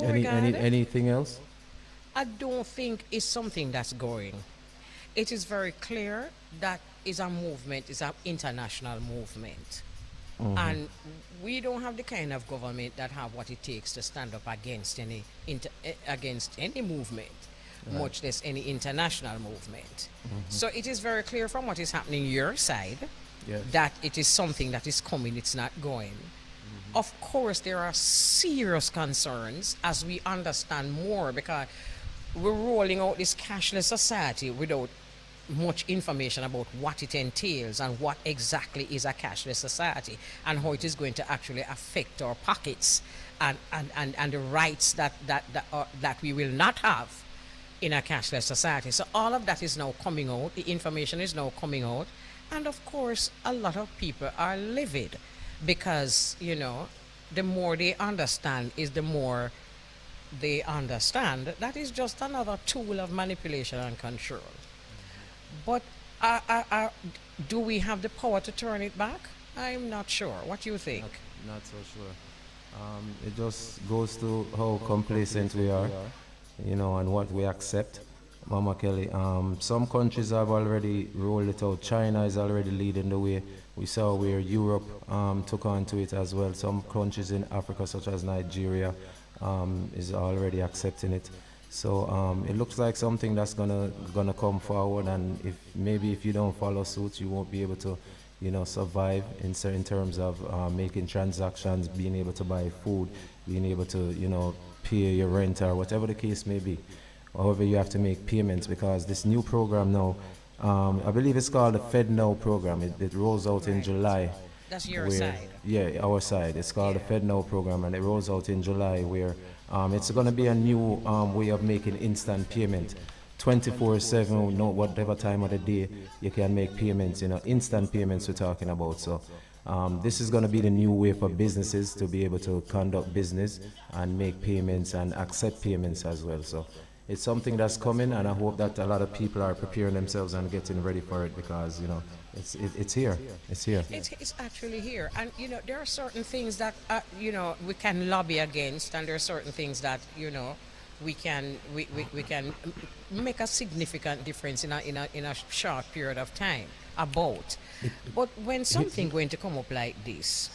Anything else? I don't think it's something that's going. It is very clear that is a movement, it's an international movement. And we don't have the kind of government that have what it takes to stand up against any movement, much less any international movement. So it is very clear from what is happening your side that it is something that is coming, it's not going. Of course, there are serious concerns as we understand more because we're rolling out this cashless society without much information about what it entails and what exactly is a cashless society and how it is going to actually affect our pockets and the rights that we will not have in a cashless society. So all of that is now coming out. The information is now coming out. And of course, a lot of people are livid because, the more they understand is the more they understand. That is just another tool of manipulation and control. But do we have the power to turn it back? I'm not sure. What do you think? Not so sure. It just goes to how complacent we are, and what we accept. Mama Kelly, some countries have already rolled it out. China is already leading the way. We saw where Europe took on to it as well. Some countries in Africa, such as Nigeria, is already accepting it. So it looks like something that's gonna come forward, and if you don't follow suit, you won't be able to, survive in certain terms of making transactions, being able to buy food, being able to, pay your rent or whatever the case may be. However, you have to make payments because this new program now, I believe it's called the Fed Now program. It rolls out in July. That's your side. Yeah, our side. It's called the Fed Now program, and it rolls out in July where it's going to be a new way of making instant payment. 24/7, whatever time of the day, you can make payments, instant payments we're talking about. So this is going to be the new way for businesses to be able to conduct business and make payments and accept payments as well. So it's something that's coming, and I hope that a lot of people are preparing themselves and getting ready for it because, it's here. It's here. It's actually here. And, there are certain things that, we can lobby against, and there are certain things that, we can make a significant difference in a short period of time. About, but when something going to come up like this,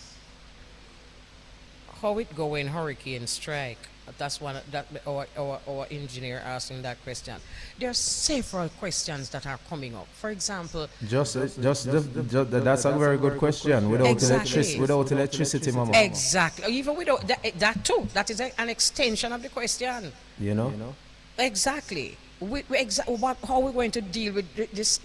how it go when hurricane strike? That's one that our engineer asking that question. There are several questions that are coming up. For example, That's a very good question. Without Exactly. without electricity, mama. exactly, even without that too, that is an extension of the question. You know. Exactly. How we're going to deal with this?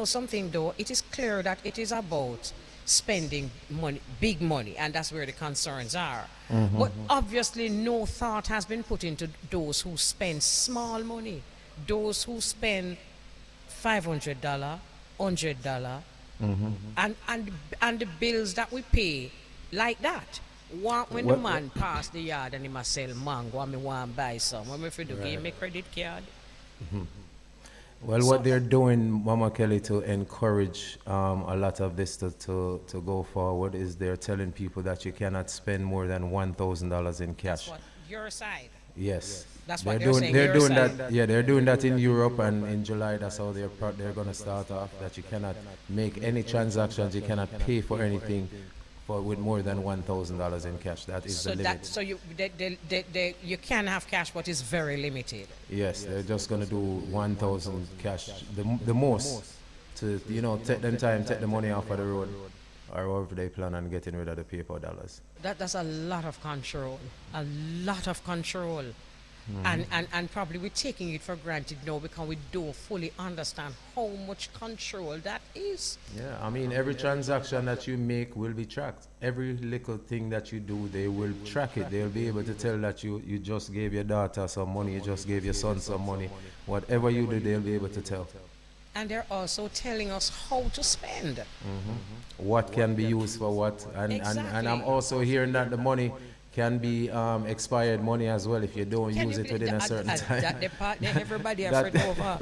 Something though. It is clear that it is about spending money, big money, and that's where the concerns are. But obviously, no thought has been put into those who spend small money, those who spend $500, $100, and the bills that we pay like that. When the man pass the yard and he must sell mango and me want to buy some, when me for do give me credit card. Well, what they're doing, Mama Kelly, to encourage a lot of this to go forward is they're telling people that you cannot spend more than $1,000 in cash. That's what your side. Yes. That's what they're saying. They're your doing side. that. Yeah, they're doing that in Europe, and in July that's how they're going to start off. That you cannot make any transactions, you cannot pay for anything with more than $1,000 in cash. That is the limit. So you can have cash, but it's very limited. Yes, they're just going to do 1,000 cash, the most, to take them time, take the money off of the road, or however they plan on getting rid of the paper dollars. That's a lot of control, and probably we're taking it for granted now because we don't fully understand how much control that is. Yeah, I mean, every transaction that you make will be tracked. Every little thing that you do, they will track it. They'll be able to tell that you just gave your daughter some money, you just gave your son some money. Whatever you do, they'll be able to tell. And they're also telling us how to spend. What can be used for what. And I'm also hearing that the money can be expired money as well if you don't use it within a certain time. That the part that everybody afraid over.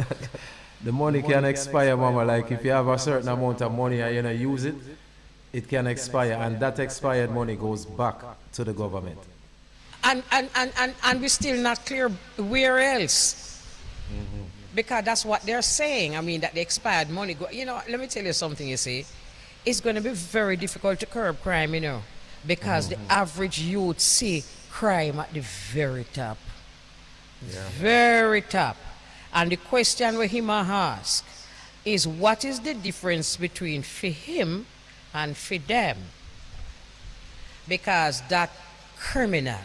The money can expire, mama. Like if you have a certain amount of money and you don't use it, it can expire, and that expired money goes back to the government. And we're still not clear where else. Because that's what they're saying. I mean, that the expired money let me tell you something, you see. It's going to be very difficult to curb crime, because the average youth see crime at the very top. Very top. And the question we him ask is, what is the difference between for him and for them? Because that criminal,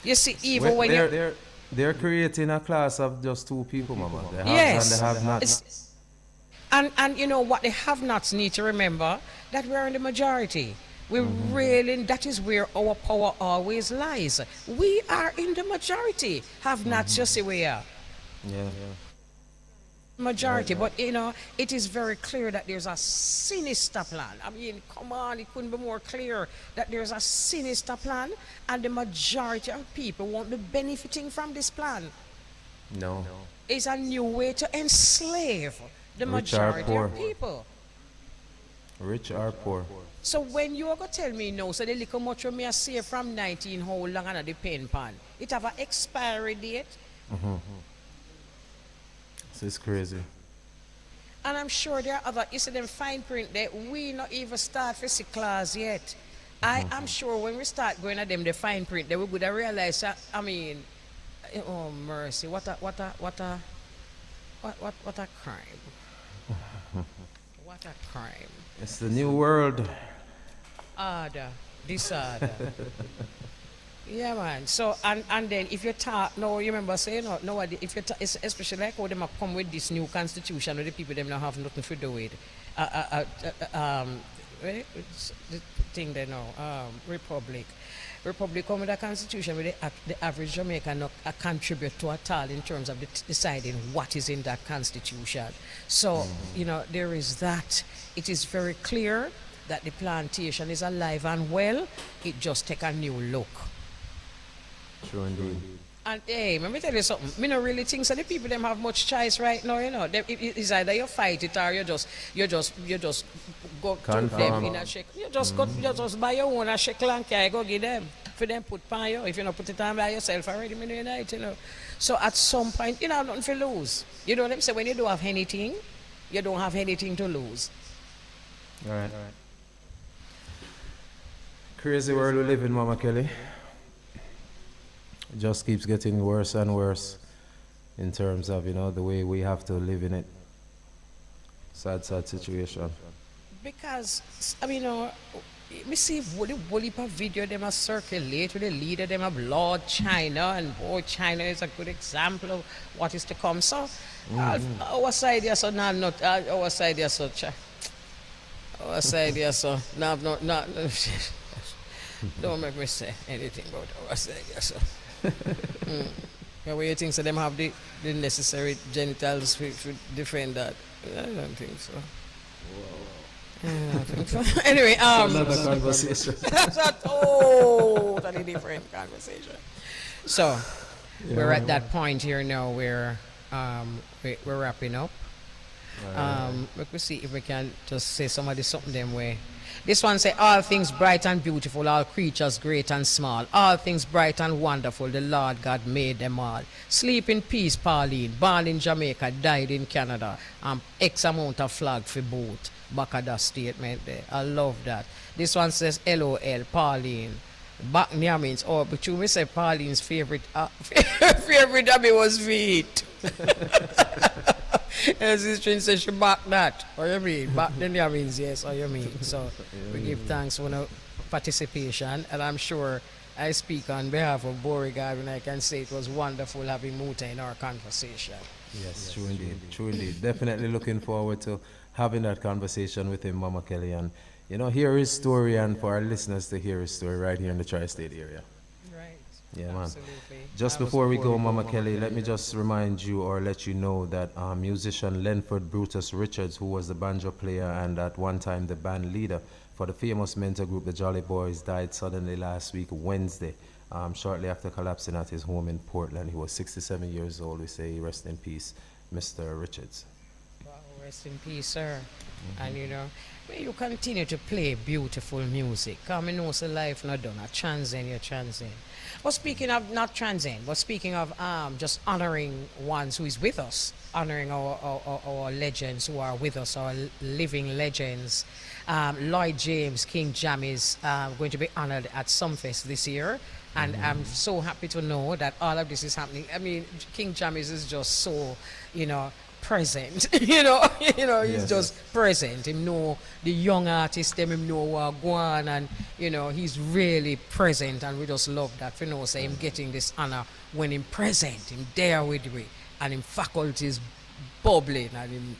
you see, even when they're creating a class of just two people, mama. The yes, and the have-nots. And you know what the have-nots need to remember? That we're in the majority. We really, that is where our power always lies. We are in the majority. Have-nots just say we are. Yeah. Majority, but it is very clear that there's a sinister plan. I mean, come on, it couldn't be more clear that there's a sinister plan, and the majority of people won't be benefiting from this plan. No. It's a new way to enslave the majority of people. Rich or poor. So when you are going to tell me no, so the little much of me I save from 19 how long and the pen pan, it have an expiry date. So it's crazy. And I'm sure there are other, you see them fine print that we not even start physics class yet. I am sure when we start going at them the fine print, they will good realize that, I mean, oh mercy, what a crime. What a crime. It's the new world. Disorder. Yeah, man. So and then if you talk, no, you remember saying no, if you talk, especially like how them come with this new constitution, where the people them not have nothing to do with, the thing they know, republic come with a constitution where the average Jamaican not contribute to at all in terms of deciding what is in that constitution. So there is that. It is very clear that the plantation is alive and well. It just take a new look. True indeed. And hey, let me tell you something. Me no really think so the people them have much choice right now, you know. It's either you fight it or you just go to them in a shake. You just buy your own a shake and carry go give them. For them put pan you. If you not put it on by yourself already, me know it, you know. So at some point, you know, have nothing to lose. You know what I'm saying? When you don't have anything, you don't have anything to lose. All right. Crazy world we live in, Mama Kelly. It just keeps getting worse and worse in terms of, you know, the way we have to live in it. Sad situation. Because, I mean, you know, me see the whole heap of video them a circulate with the leader them of Lord China, and boy, China is a good example of what is to come. So, our side here, so now not our side here, so our side here, so now not. Don't make me say anything about our side here, so. Yeah, what you think? So them have the necessary genitals to defend that? I don't think so. I don't think so. Anyway, another conversation. That's a totally different conversation. So we're at that point here now where we're wrapping up. Let me see if we can just say something them way. This one say, all things bright and beautiful, all creatures great and small, all things bright and wonderful, the Lord God made them all. Sleep in peace, Pauline, born in Jamaica, died in Canada, X amount of flag for both. Back of that statement there. I love that. This one says, LOL, Pauline. Back near means, but you may say Pauline's favorite hobby was feet. As this string says, she back that. What you mean? Back then that means yes, what you mean? So we give thanks for the participation, and I'm sure I speak on behalf of Beau-regard when I can say it was wonderful having Muta in our conversation. Yes, true indeed. Definitely looking forward to having that conversation with him, Mama Kelly, and you know, hear his story, and for our listeners to hear his story right here in the Tri-State area. Right. Yeah, absolutely. Man. Just before we go, Mama Kelly, let me just remind you or let you know that musician Lenford Brutus Richards, who was the banjo player and at one time the band leader for the famous mentor group the Jolly Boys, died suddenly last week, Wednesday, shortly after collapsing at his home in Portland. He was 67 years old. We say rest in peace, Mr. Richards. Wow, rest in peace, sir. And you know, may you continue to play beautiful music. Come and know so life not done. You're transcend. But speaking of not transcend, but speaking of just honoring ones who is with us, honoring our legends who are with us, our living legends. Lloyd James, King Jam is going to be honored at Sumfest this year. And I'm so happy to know that all of this is happening. I mean, King Jam is just so, you know, present. you know, he's just present. Him know the young artists, him know what go on, and you know, he's really present, and we just love that. You know, say him getting this honor when him present, him there with we, and him faculties bubbling, and him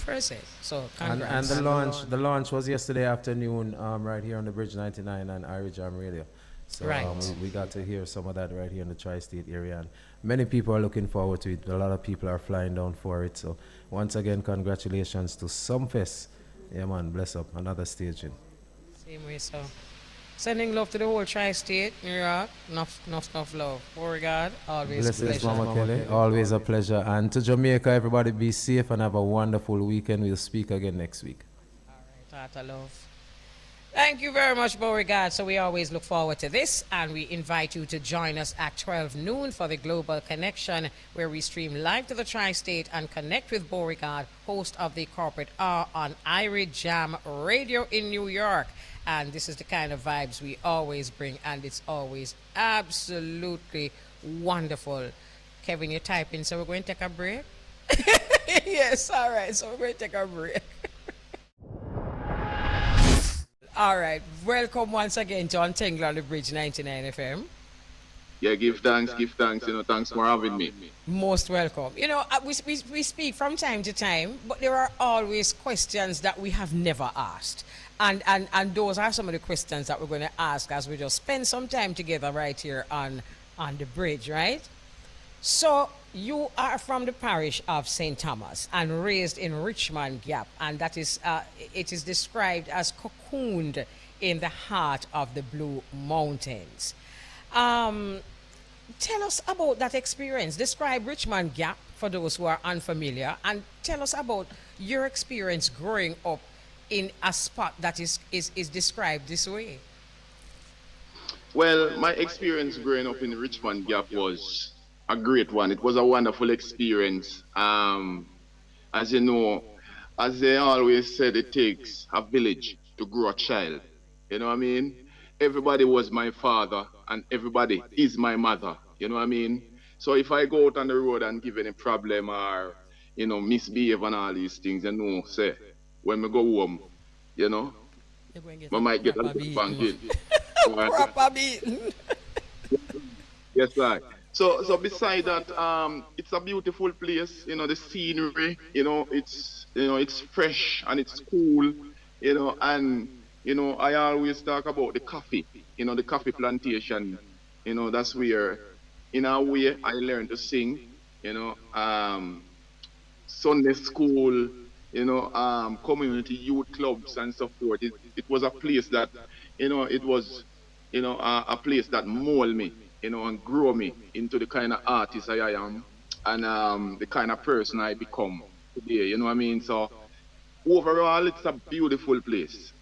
present. So congrats. And the launch was yesterday afternoon, right here on the Bridge 99 and Irie Jam Radio. So we got to hear some of that right here in the Tri-State area, and many people are looking forward to it. A lot of people are flying down for it. So once again, congratulations to Sumfest. Yeah, man, bless up. Another staging. Same way, so. Sending love to the whole Tri-State, New York. Enough love. Beau-regard, always a pleasure. Mama Kelly. Always a pleasure. And to Jamaica, everybody be safe and have a wonderful weekend. We'll speak again next week. All right, Tata love. Thank you very much, Beau-regard. So we always look forward to this, and we invite you to join us at 12 noon for the Global Connection, where we stream live to the Tri-State and connect with Beau-regard, host of the Corporate R on Irie Jam Radio in New York. And this is the kind of vibes we always bring, and it's always absolutely wonderful. Kevin, you're typing, so we're going to take a break? Yes, all right, so we're going to take a break. All right, welcome once again to Untengle on the Bridge 99 FM. Yeah, give thanks, you know, thanks for having me. Most welcome. You know, we speak from time to time, but there are always questions that we have never asked. And those are some of the questions that we're going to ask as we just spend some time together right here on the bridge, right? So you are from the parish of St. Thomas and raised in Richmond Gap, and that is it is described as cocooned in the heart of the Blue Mountains. Tell us about that experience. Describe Richmond Gap for those who are unfamiliar, and tell us about your experience growing up in a spot that is described this way. Well, my experience growing up in Richmond Gap was a great one. It was a wonderful experience. As you know, as they always said, it takes a village to grow a child. You know what I mean? Everybody was my father, and everybody is my mother. You know what I mean? So if I go out on the road and give any problem or, misbehave and all these things, say, when we go home, you know, You're going to get I a might get a proper little beating. spanking. Proper beating. Yes, right. So beside that, it's a beautiful place. The scenery. It's fresh and it's cool. And I always talk about the coffee. The coffee plantation. That's where, in a way, I learned to sing. Sunday school. Community youth clubs and so forth. It was a place that, it was, a place that molded me, and grow me into the kind of artist I am and the kind of person I become today. You know what I mean? So overall, it's a beautiful place.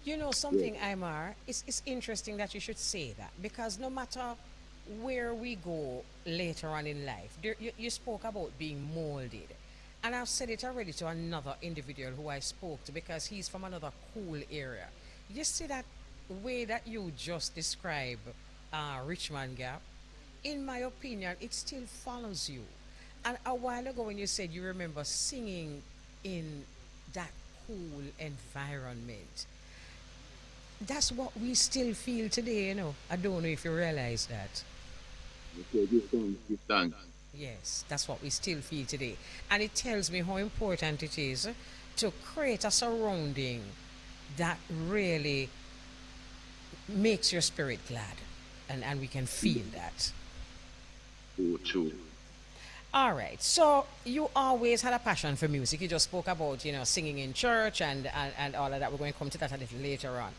You know Yeah. something, Imar? It's interesting that you should say that because no matter where we go later on in life, you spoke about being molded. And I've said it already to another individual who I spoke to because he's from another cool area. You see that way that you just described Richmond Gap? In my opinion, it still follows you. And a while ago, when you said you remember singing in that cool environment, that's what we still feel today. I don't know if you realize that. Okay, give thanks, give thanks. Yes, that's what we still feel today. And it tells me how important it is to create a surrounding that really makes your spirit glad. And we can feel that. Oh, true. All right. So you always had a passion for music. You just spoke about, singing in church and all of that. We're going to come to that a little later on.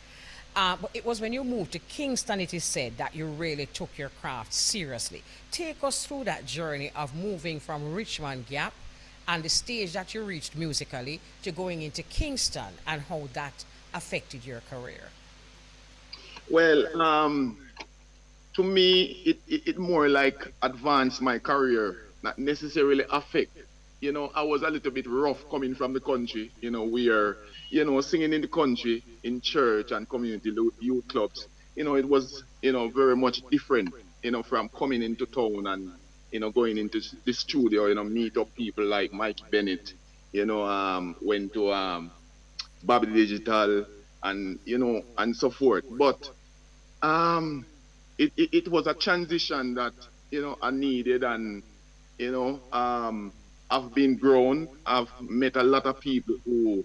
But it was when you moved to Kingston, it is said, that you really took your craft seriously. Take us through that journey of moving from Richmond Gap and the stage that you reached musically to going into Kingston and how that affected your career. Well, to me, it more like advanced my career, not necessarily affect. I was a little bit rough coming from the country, where, singing in the country, in church and community youth clubs, it was, very much different, from coming into town and, going into the studio, meet up people like Mike Bennett, went to Bobby Digital and, and so forth. But um, it was a transition that I needed, and I've been grown. I've met a lot of people who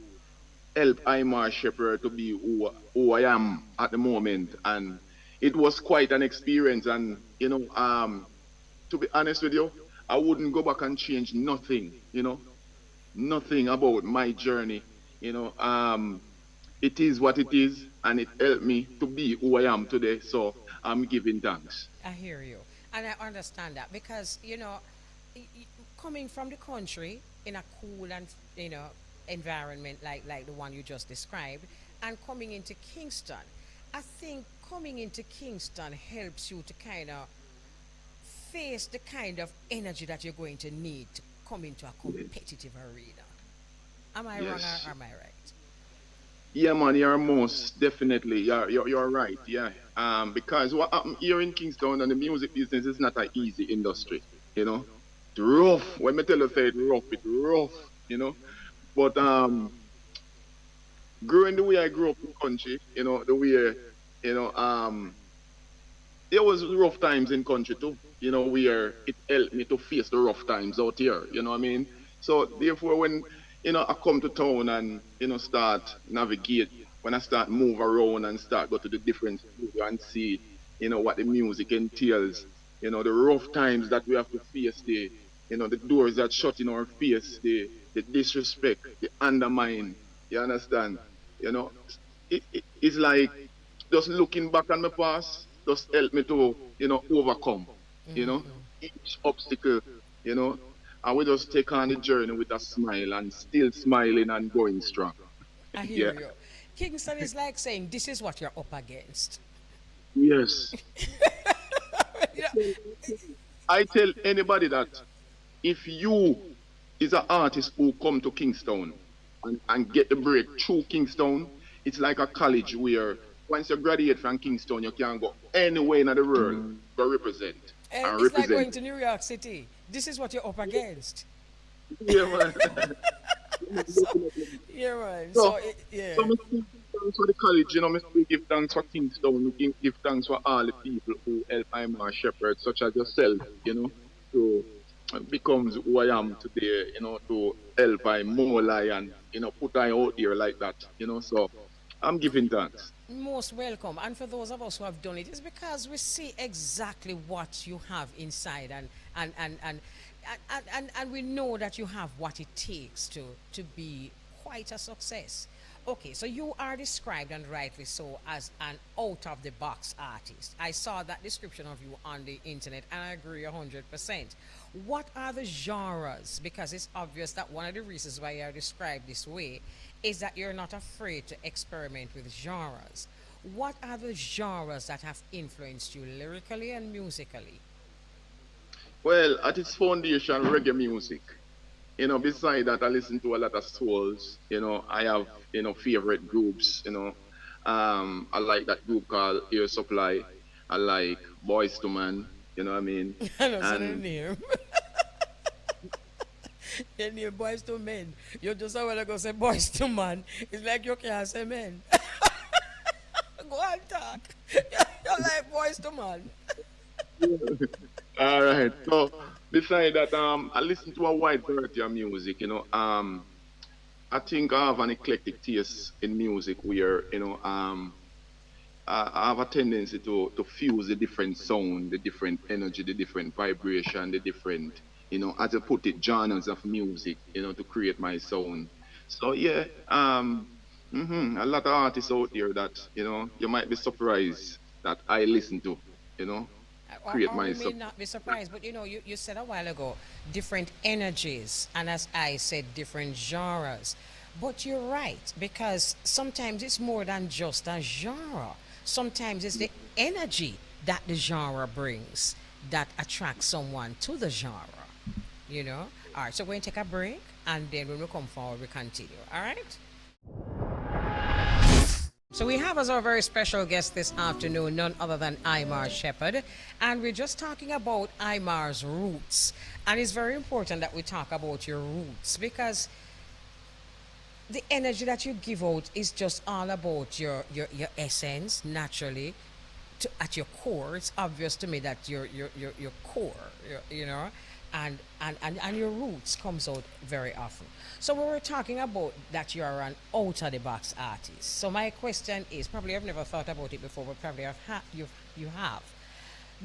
helped Aimar Shepherd to be who I am at the moment, and it was quite an experience. And to be honest with you, I wouldn't go back and change nothing. Nothing about my journey. You know, um, it is what it is, and it helped me to be who I am today. So I'm giving thanks. I hear you. And I understand that because, coming from the country in a cool and, environment like the one you just described and coming into Kingston, I think coming into Kingston helps you to kind of face the kind of energy that you're going to need to come into a competitive arena. Am I wrong Yes. or am I right? Yeah, man, you're most definitely. You're right. Yeah. Because what happened here in Kingston and the music business is not an easy industry. You know, it's rough. When me tell you say it's rough, it's rough. You know, but growing the way I grew up in the country, the way, you know, um, there was rough times in country too. Where it helped me to face the rough times out here. You know what I mean? So therefore, when I come to town and start navigate, when I start move around and start go to the different studio and see, what the music entails. The rough times that we have to face, the doors that shut in our face, the disrespect, the undermine. You understand? You know, it's like just looking back on my past just help me to overcome. you know, each obstacle, you know, and we just take on the journey with a smile and still smiling and going strong. I Yeah. hear you. Kingston is like saying, this is what you're up against. Yes. You know, I tell anybody that if you is an artist who come to Kingston and get the break through Kingston, it's like a college where once you graduate from Kingston, you can go anywhere in the world, go represent and it's like represent. going to New York City. This is what you're up against. Yeah, man. So, yeah, man. So, Yeah. so me still give thanks for the college, you know, me still give thanks for Kingston, give thanks for all the people who help Aimar Shepherd, such as yourself, you know, to becomes who I am today, you know, to help I more and, you know, put I out here like that, you know, so I'm giving thanks. Most welcome. And for those of us who have done it, it's because we see exactly what you have inside and we know that you have what it takes to be quite a success. Okay, so you are described, and rightly so, as an out of the box artist. I saw that description of you on the internet and I agree 100%. What are the genres? Because it's obvious that one of the reasons why you are described this way is that you're not afraid to experiment with genres. What are the genres that have influenced you lyrically and musically? Well, at its foundation, reggae music. You know, beside that, I listen to a lot of souls. You know, I have, you know, favorite groups. You know, I like that group called Air Supply. I like Boys to Man. You know what I mean? I know, so the And name. Your name boys to men. You just a while ago say boys to man. It's like you can't say men. Go on talk. You like boys to man. all right. So beside that, I listen to a wide variety of music. You know, I think I have an eclectic taste in music where you know, I have a tendency to fuse the different sound, the different energy, the different vibration, the different, you know, as I put it, genres of music, you know, to create my sound. So yeah, a lot of artists out there that you know you might be surprised that I listen to, you know, create Or we may myself. not be surprised, but you know, you said a while ago, different energies, and as I said, different genres. But you're right, because sometimes it's more than just a genre. Sometimes it's the energy that the genre brings that attracts someone to the genre. You know? All right, so we're going to take a break, and then when we come forward, we continue. All right? So we have as our very special guest this afternoon none other than Aimar Shepherd, and we're just talking about Aimar's roots. And it's very important that we talk about your roots because the energy that you give out is just all about your essence naturally at your core. It's obvious to me that your core, you know, and your roots comes out very often. So we were talking about that you are an out of the box artist. So my question is, probably I've never thought about it before, but probably you have.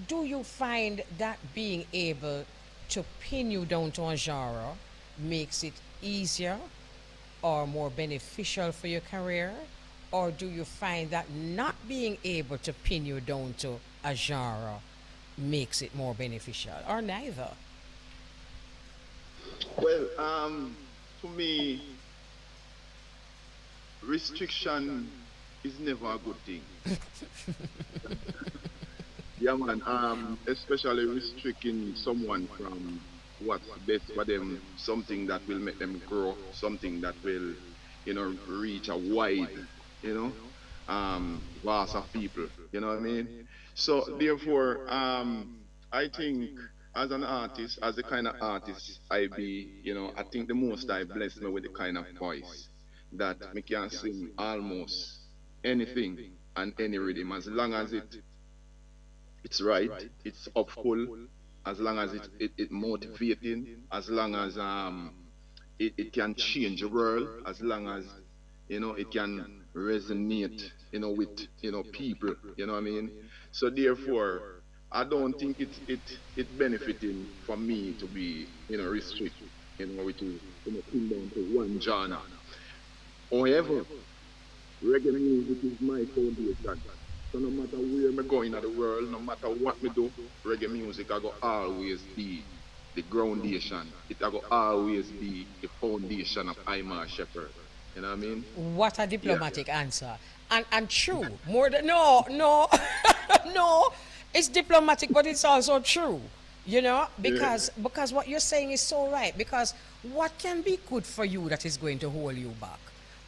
Do you find that being able to pin you down to a genre makes it easier or more beneficial for your career? Or do you find that not being able to pin you down to a genre makes it more beneficial, or neither? Well, to me, restriction is never a good thing. Yeah, man. Especially restricting someone from what's best for them, something that will make them grow, something that will, you know, reach a wide, you know, vast of people. You know what I mean? So therefore, I think as an artist, as the kind of artist I be, you know, I think the most I bless me with the kind of voice that me can sing almost anything and any rhythm as long as it's right, it's upful, as long as it motivating, as long as it can change the world, as long as you know it can resonate, you know, with you know people, you know what I mean. So therefore, I don't think it benefiting for me to be you know restricted, you know, to you know pin down to one genre. However, reggae music is my foundation. So no matter where me go in the world, no matter what me do, reggae music I go always be the groundation. It I go always be the foundation of Aimar Shepherd. You know what I mean? What a Yeah. diplomatic answer. And true. More than no, no. It's diplomatic, but it's also true. You know, Yeah. because what you're saying is so right. Because what can be good for you that is going to hold you back?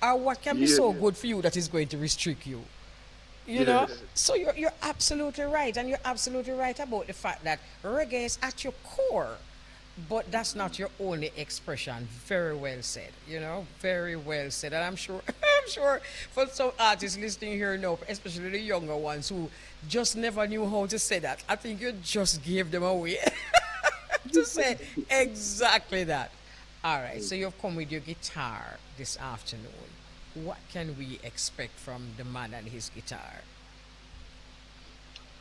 Or what can be Yeah. so good for you that is going to restrict you? You know? Yes. So you're absolutely right. And you're absolutely right about the fact that reggae is at your core. But that's not your only expression. Very well said. You know, very well said. And I'm sure, I'm sure for some artists listening here now, especially the younger ones who just never knew how to say that, I think you just gave them away to say exactly that. All right. So you've come with your guitar this afternoon. What can we expect from the man and his guitar?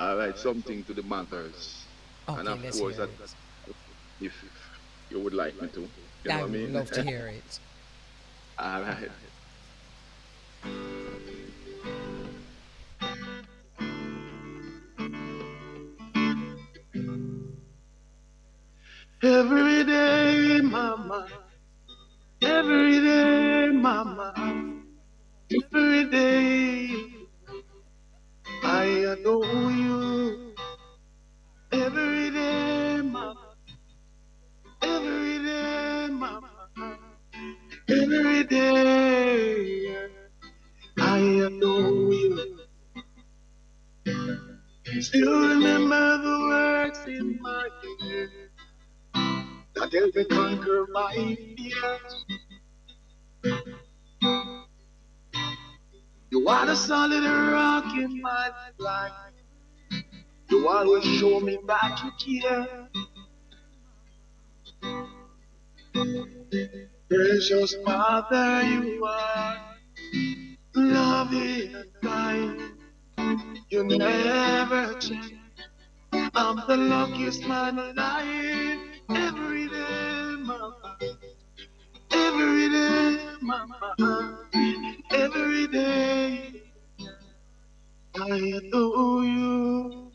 I write something to the matters. And Okay, of let's course hear that it. if you would like me to. You know I what I would mean? love to hear it. All right. Every day, mama. Every day, mama. Every day, I adore you. Every day, mama. Every day, mama. Every day, I adore you. Still remember the words in my ear that help me conquer my fears. You are the solid rock in my life. You always show me that you care. Precious Father, you are loving and kind. You never change. I'm the luckiest man alive. Every day, mama. Every day, mama. Every day, I adore you.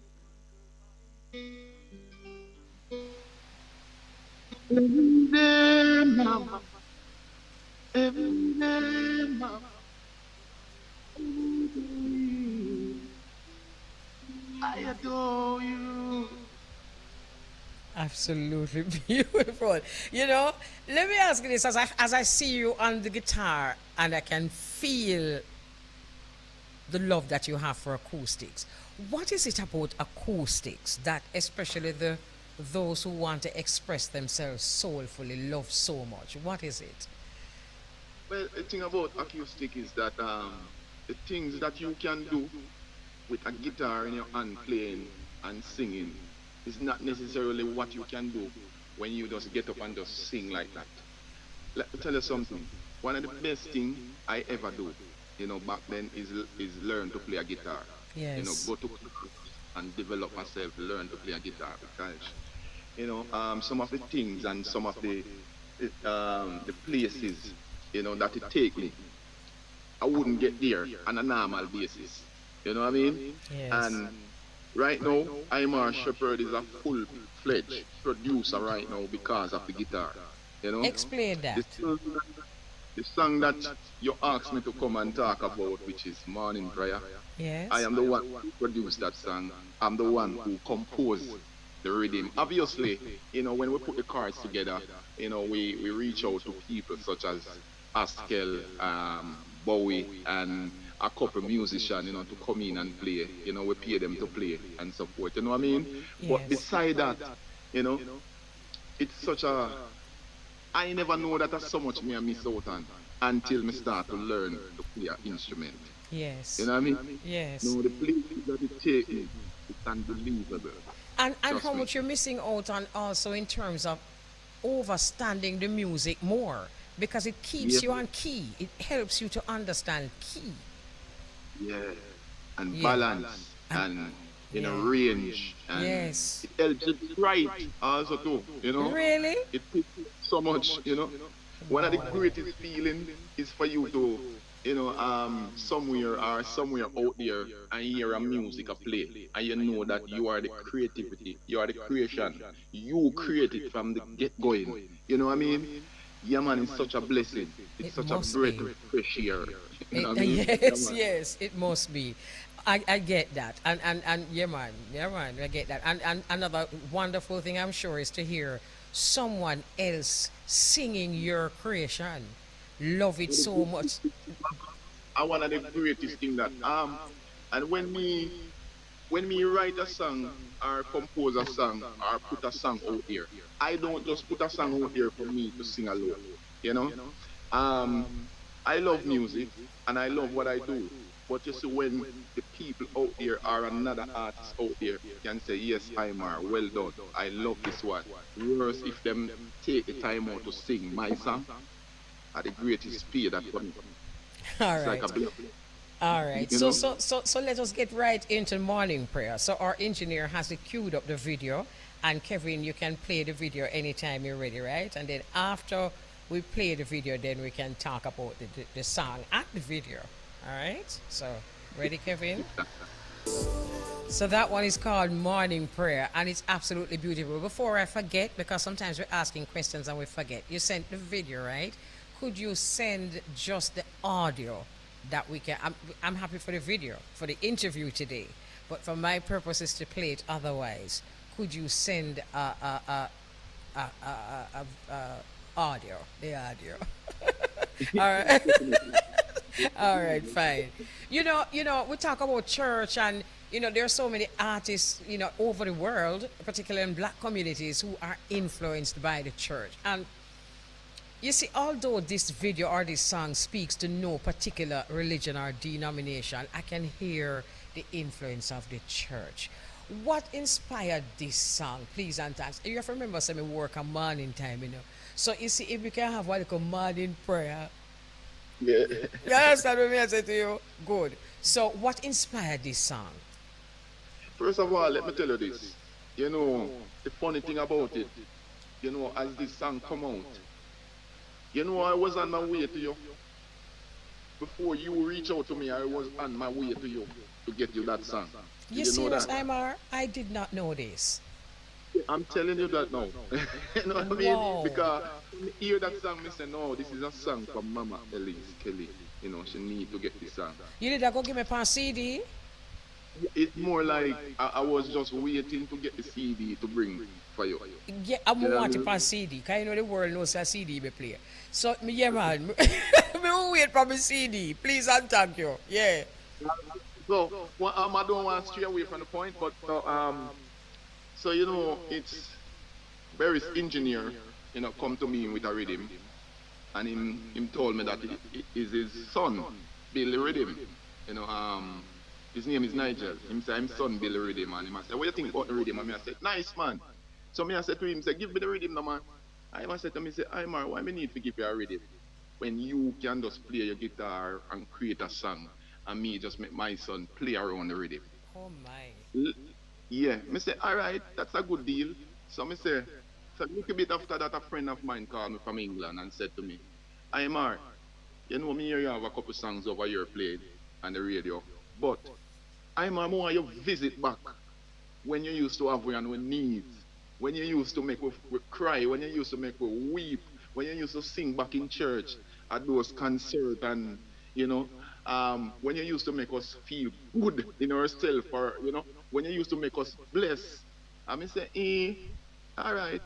Every day, mama. Every day, mama. I adore you. Absolutely beautiful. You know, let me ask you this as I see you on the guitar and I can feel the love that you have for acoustics. What is it about acoustics that especially those who want to express themselves soulfully love so much? What is it? Well, the thing about acoustic is that the things that you can do with a guitar in your hand playing and singing is not necessarily what you can do when you just get up and just sing like that. Let me tell you something. One of the best thing I ever do, back then is learn to play a guitar. Yes. Go to class and develop myself, learn to play a guitar because some of the things and some of the places that it take me, I wouldn't get there on a normal basis. You know what I mean? Yes. And right now, Aimar Shepherd is a full-fledged producer right now because of the guitar. Explain that. The song that you asked me to come and talk about, which is Morning Prayer, Yes. I am the one who produced that song. I'm the one who composed the rhythm. Obviously, when we put the chords together, we reach out to people such as Askel, Bowie, and a couple musicians, to come in and play. We pay them to play and support. You know what I mean? But Yes. beside that, it's such a I never know that there's so much me I miss out on until me start to learn to play an instrument. Yes. You know what I mean? Yes. No, the places that it takes me, it's unbelievable. And Trust how me. much you're missing out on also in terms of overstanding the music more because it keeps Yeah, you on key. It helps you to understand key. yeah. And Yeah. balance and Yeah. range and Yes. it helps it right also too. Really? It takes so much. One of the Wow. greatest feeling is for you to somewhere out there and hear a music a play, and you know that you are the creativity, you are the creation, you create it from the get going. You know what I mean? Yeah, man, it's such a blessing. It's It such a must breath be. of fresh air. You know what I mean? Yeah, Yes, man. yes, it must be. I get that. And yeah man, I get that. And another wonderful thing I'm sure is to hear someone else singing your creation. Love it so much. I one of the greatest thing that and when me write a song or compose a song or put a song out there, I don't just put a song out there for me to sing alone. You know? Um I love music and I love what I do. But you see when the people out there or another artist out there can say, yes, Imar, well done. I love this one. Worse if them take the time out to sing my song at the greatest speed that for me. All It's like a right. blessing, All right. you So know? so let us get right into morning prayer. So our engineer has it queued up the video, and Kevin, you can play the video anytime you're ready, right? And then after we play the video, then we can talk about the song and the video. All right. So ready, Kevin? So that one is called Morning Prayer, and it's absolutely beautiful. Before I forget, because sometimes we're asking questions and we forget, you sent the video, right? Could you send just the audio that we can? I'm happy for the video, for the interview today, but for my purposes to play it otherwise, could you send audio, the audio? All right. All right, fine. We talk about church, and there are so many artists, over the world, particularly in black communities, who are influenced by the church. And you see, although this video or this song speaks to no particular religion or denomination, I can hear the influence of the church. What inspired this song, please and thanks? You have to remember, say, me work a morning time. So you see, if we can have what we call morning prayer, Yeah. you understand what I say to you? Good. So, what inspired this song? First of all, let me tell you this. The funny thing about it, as this song come out, I was on my way to you. Before you reach out to me, I was on my way to you to get you that song. You Did you know serious, that? Imar? I did not know this. I'm telling you that now. You know what I mean? Wow. Because when you hear that song, I say, no, this is a song from Mama Elise Kelly. She need to get this song. You did that go give me a CD? It's more like I was just waiting to get the CD to bring for you. Yeah, I'm You know what I want it mean? on CD. Because the world knows a CD be play. So, yeah, man. me will wait for my CD. Please and thank you. Yeah. So, well, I don't want to stray away from the point, but so it's Barry's engineer, come to me with a rhythm, and him told me that it is his son, Billy Rhythm. You know, his name is Nigel. Him say, I'm son Billy Rhythm, and him I say, what do you think about the rhythm? And me I said, nice man. So me I said to him, say, give me the rhythm, no man. I said to me, say, Imar, why me need to give you a rhythm when you can just play your guitar and create a song, and me just make my son play around the rhythm. Oh, my. L- Yeah, me say, all right, that's a good deal. So me say, so a little bit after that, a friend of mine called me from England and said to me, Imar, me hear you have a couple songs over here played on the radio, but Imar, I want you visit back when you used to have one with needs, when you used to make we cry, when you used to make we weep, when you used to sing back in church at those concerts, and when you used to make us feel good in ourselves, or when you used to make us blessed. I mean say, all right.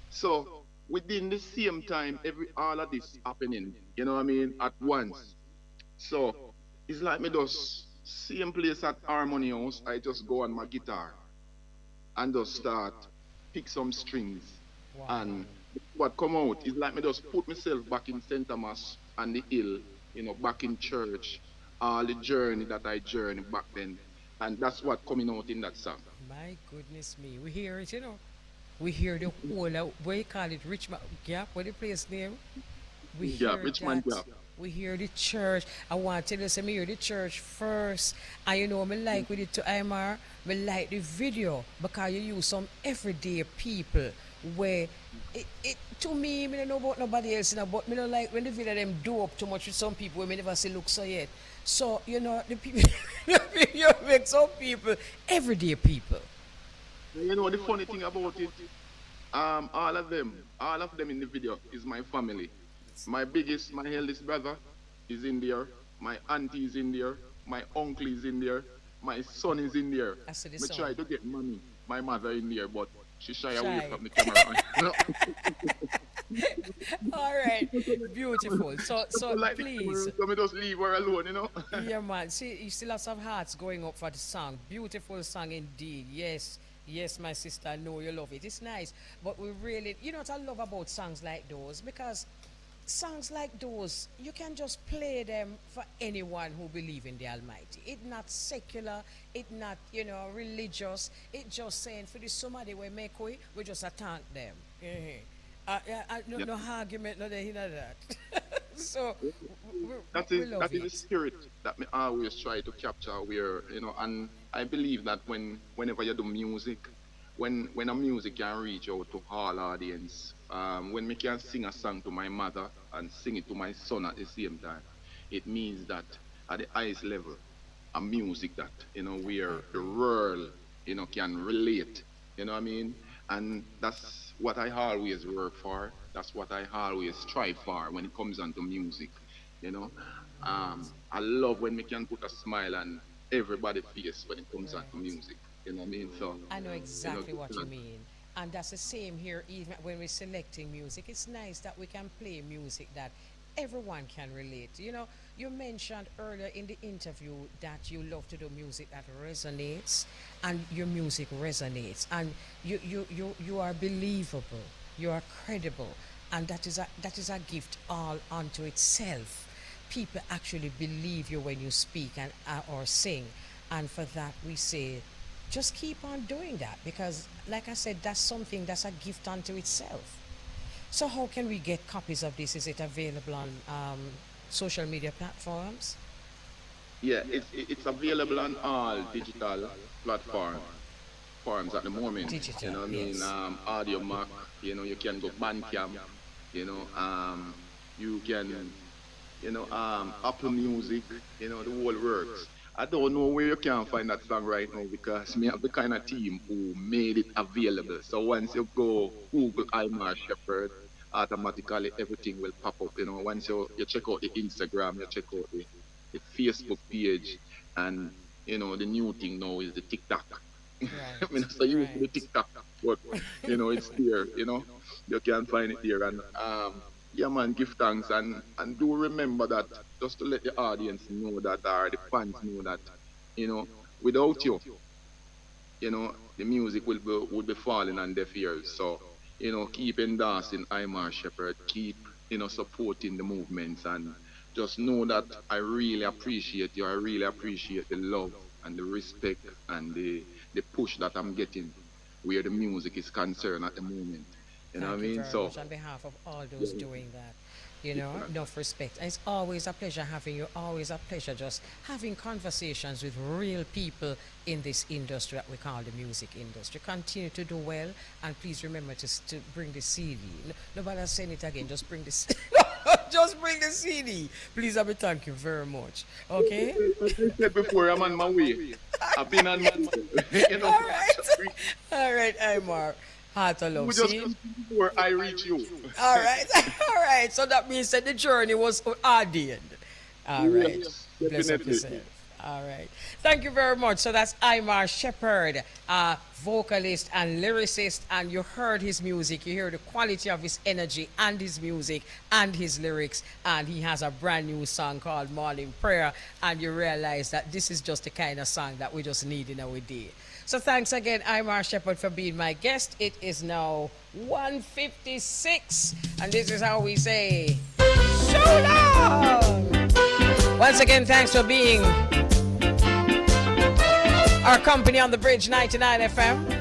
So within the same time, all of this happening, what I mean, at once. So it's like me just same place at Harmony House, I just go on my guitar and just start pick some strings, Wow. and what come out is like me just put myself back in St. Thomas and the hill, back in church, all the journey that I journeyed back then, and that's what coming out in that song. My goodness me. We hear it. We hear the whole, what you call it, Richmond Gap, what the place name? We Yeah, hear Richmond that. Gap. We hear the church. I want to tell you, say, me hear the church first. And me like with it to Imar, me like the video because you use some everyday people where it to me, I don't know about nobody else, but me don't like when the video them do up too much with some people we never see look so yet. So, the people you make some people, everyday people. The funny thing about it, all of them in the video is my family. My eldest brother is in there. My auntie is in there. My uncle is in there. My son is in there. I see the Me son. try to get my mother in there, but she shy Shy. away from the camera. No. All right, beautiful. So Like, please, so me just leave her alone. yeah, man. See, you still have some hearts going up for the song. Beautiful song indeed. Yes, my sister. I know you love it. It's nice, but we really, what I love about songs like those, because songs like those, you can just play them for anyone who believe in the Almighty. It's not secular, it's not, religious. It's just saying for this somebody we make we just attack them. No argument, no that. So That we is love that is the it. spirit that me always try to capture. Where and I believe that whenever you do music, when a music can reach out to all audience, when me can sing a song to my mother and sing it to my son at the same time, it means that at the highest level, a music that where the world can relate. You know what I mean? And that's what I always work for. That's what I always strive for when it comes onto music. You know, I love when we can put a smile on everybody's face when it comes onto music. You know what I mean? So I know exactly what you mean. And that's the same here, even when we're selecting music. It's nice that we can play music that everyone can relate. You mentioned earlier in the interview that you love to do music that resonates, and your music resonates, and you are believable, you are credible, and that is a gift all unto itself. People actually believe you when you speak and or sing, and for that we say, just keep on doing that, because like I said, that's a gift unto itself. So how can we get copies of this? Is it available on social media platforms? yeah, it's available on all digital platforms at the moment. Digital, You know what I mean? yes. Audio Mac. You can go Bandcamp. You can Apple Music. The whole works. I don't know where you can find that song right now because me have the kind of team who made it available. So once you go Google Aimar Shepherd, automatically everything will pop up. Once you check out the Instagram, you check out the Facebook page, and the new thing now is the TikTok. I mean, Right, so you the right. TikTok, but it's there. You can find it there, and yeah, man, give thanks and do remember that, just to let the audience know that, or the fans know that, without you, the music would be falling on deaf ears. So, keep endorsing Imar Shepherd, keep, supporting the movements, and just know that I really appreciate you. I really appreciate the love and the respect and the push that I'm getting where the music is concerned at the moment. You know what Thank I you mean? very So, much on behalf of all those yeah, doing that. yeah, Enough respect. And it's always a pleasure having you, always a pleasure just having conversations with real people in this industry that we call the music industry. Continue to do well, and please remember to bring the CD. Nobody has saying it again, just bring this. Just bring the CD. Please, I thank you very much. Okay? as I said before, I'm on my way. I've been on my way. All right. All right, Imar. Heart of You love. just See? come before I reach you. All right. All right. So that means that the journey was ordained. All right. Yes, Bless up definitely. yourself. All right. Thank you very much. So that's Aimar Shepherd, vocalist and lyricist. And you heard his music. You hear the quality of his energy and his music and his lyrics. And he has a brand new song called Morning Prayer. And you realize that this is just the kind of song that we just need in our day. So thanks again, Irie Shepherd, for being my guest. It is now 1:56, and this is how we say, so long! Once again, thanks for being our company on the Bridge 99 FM.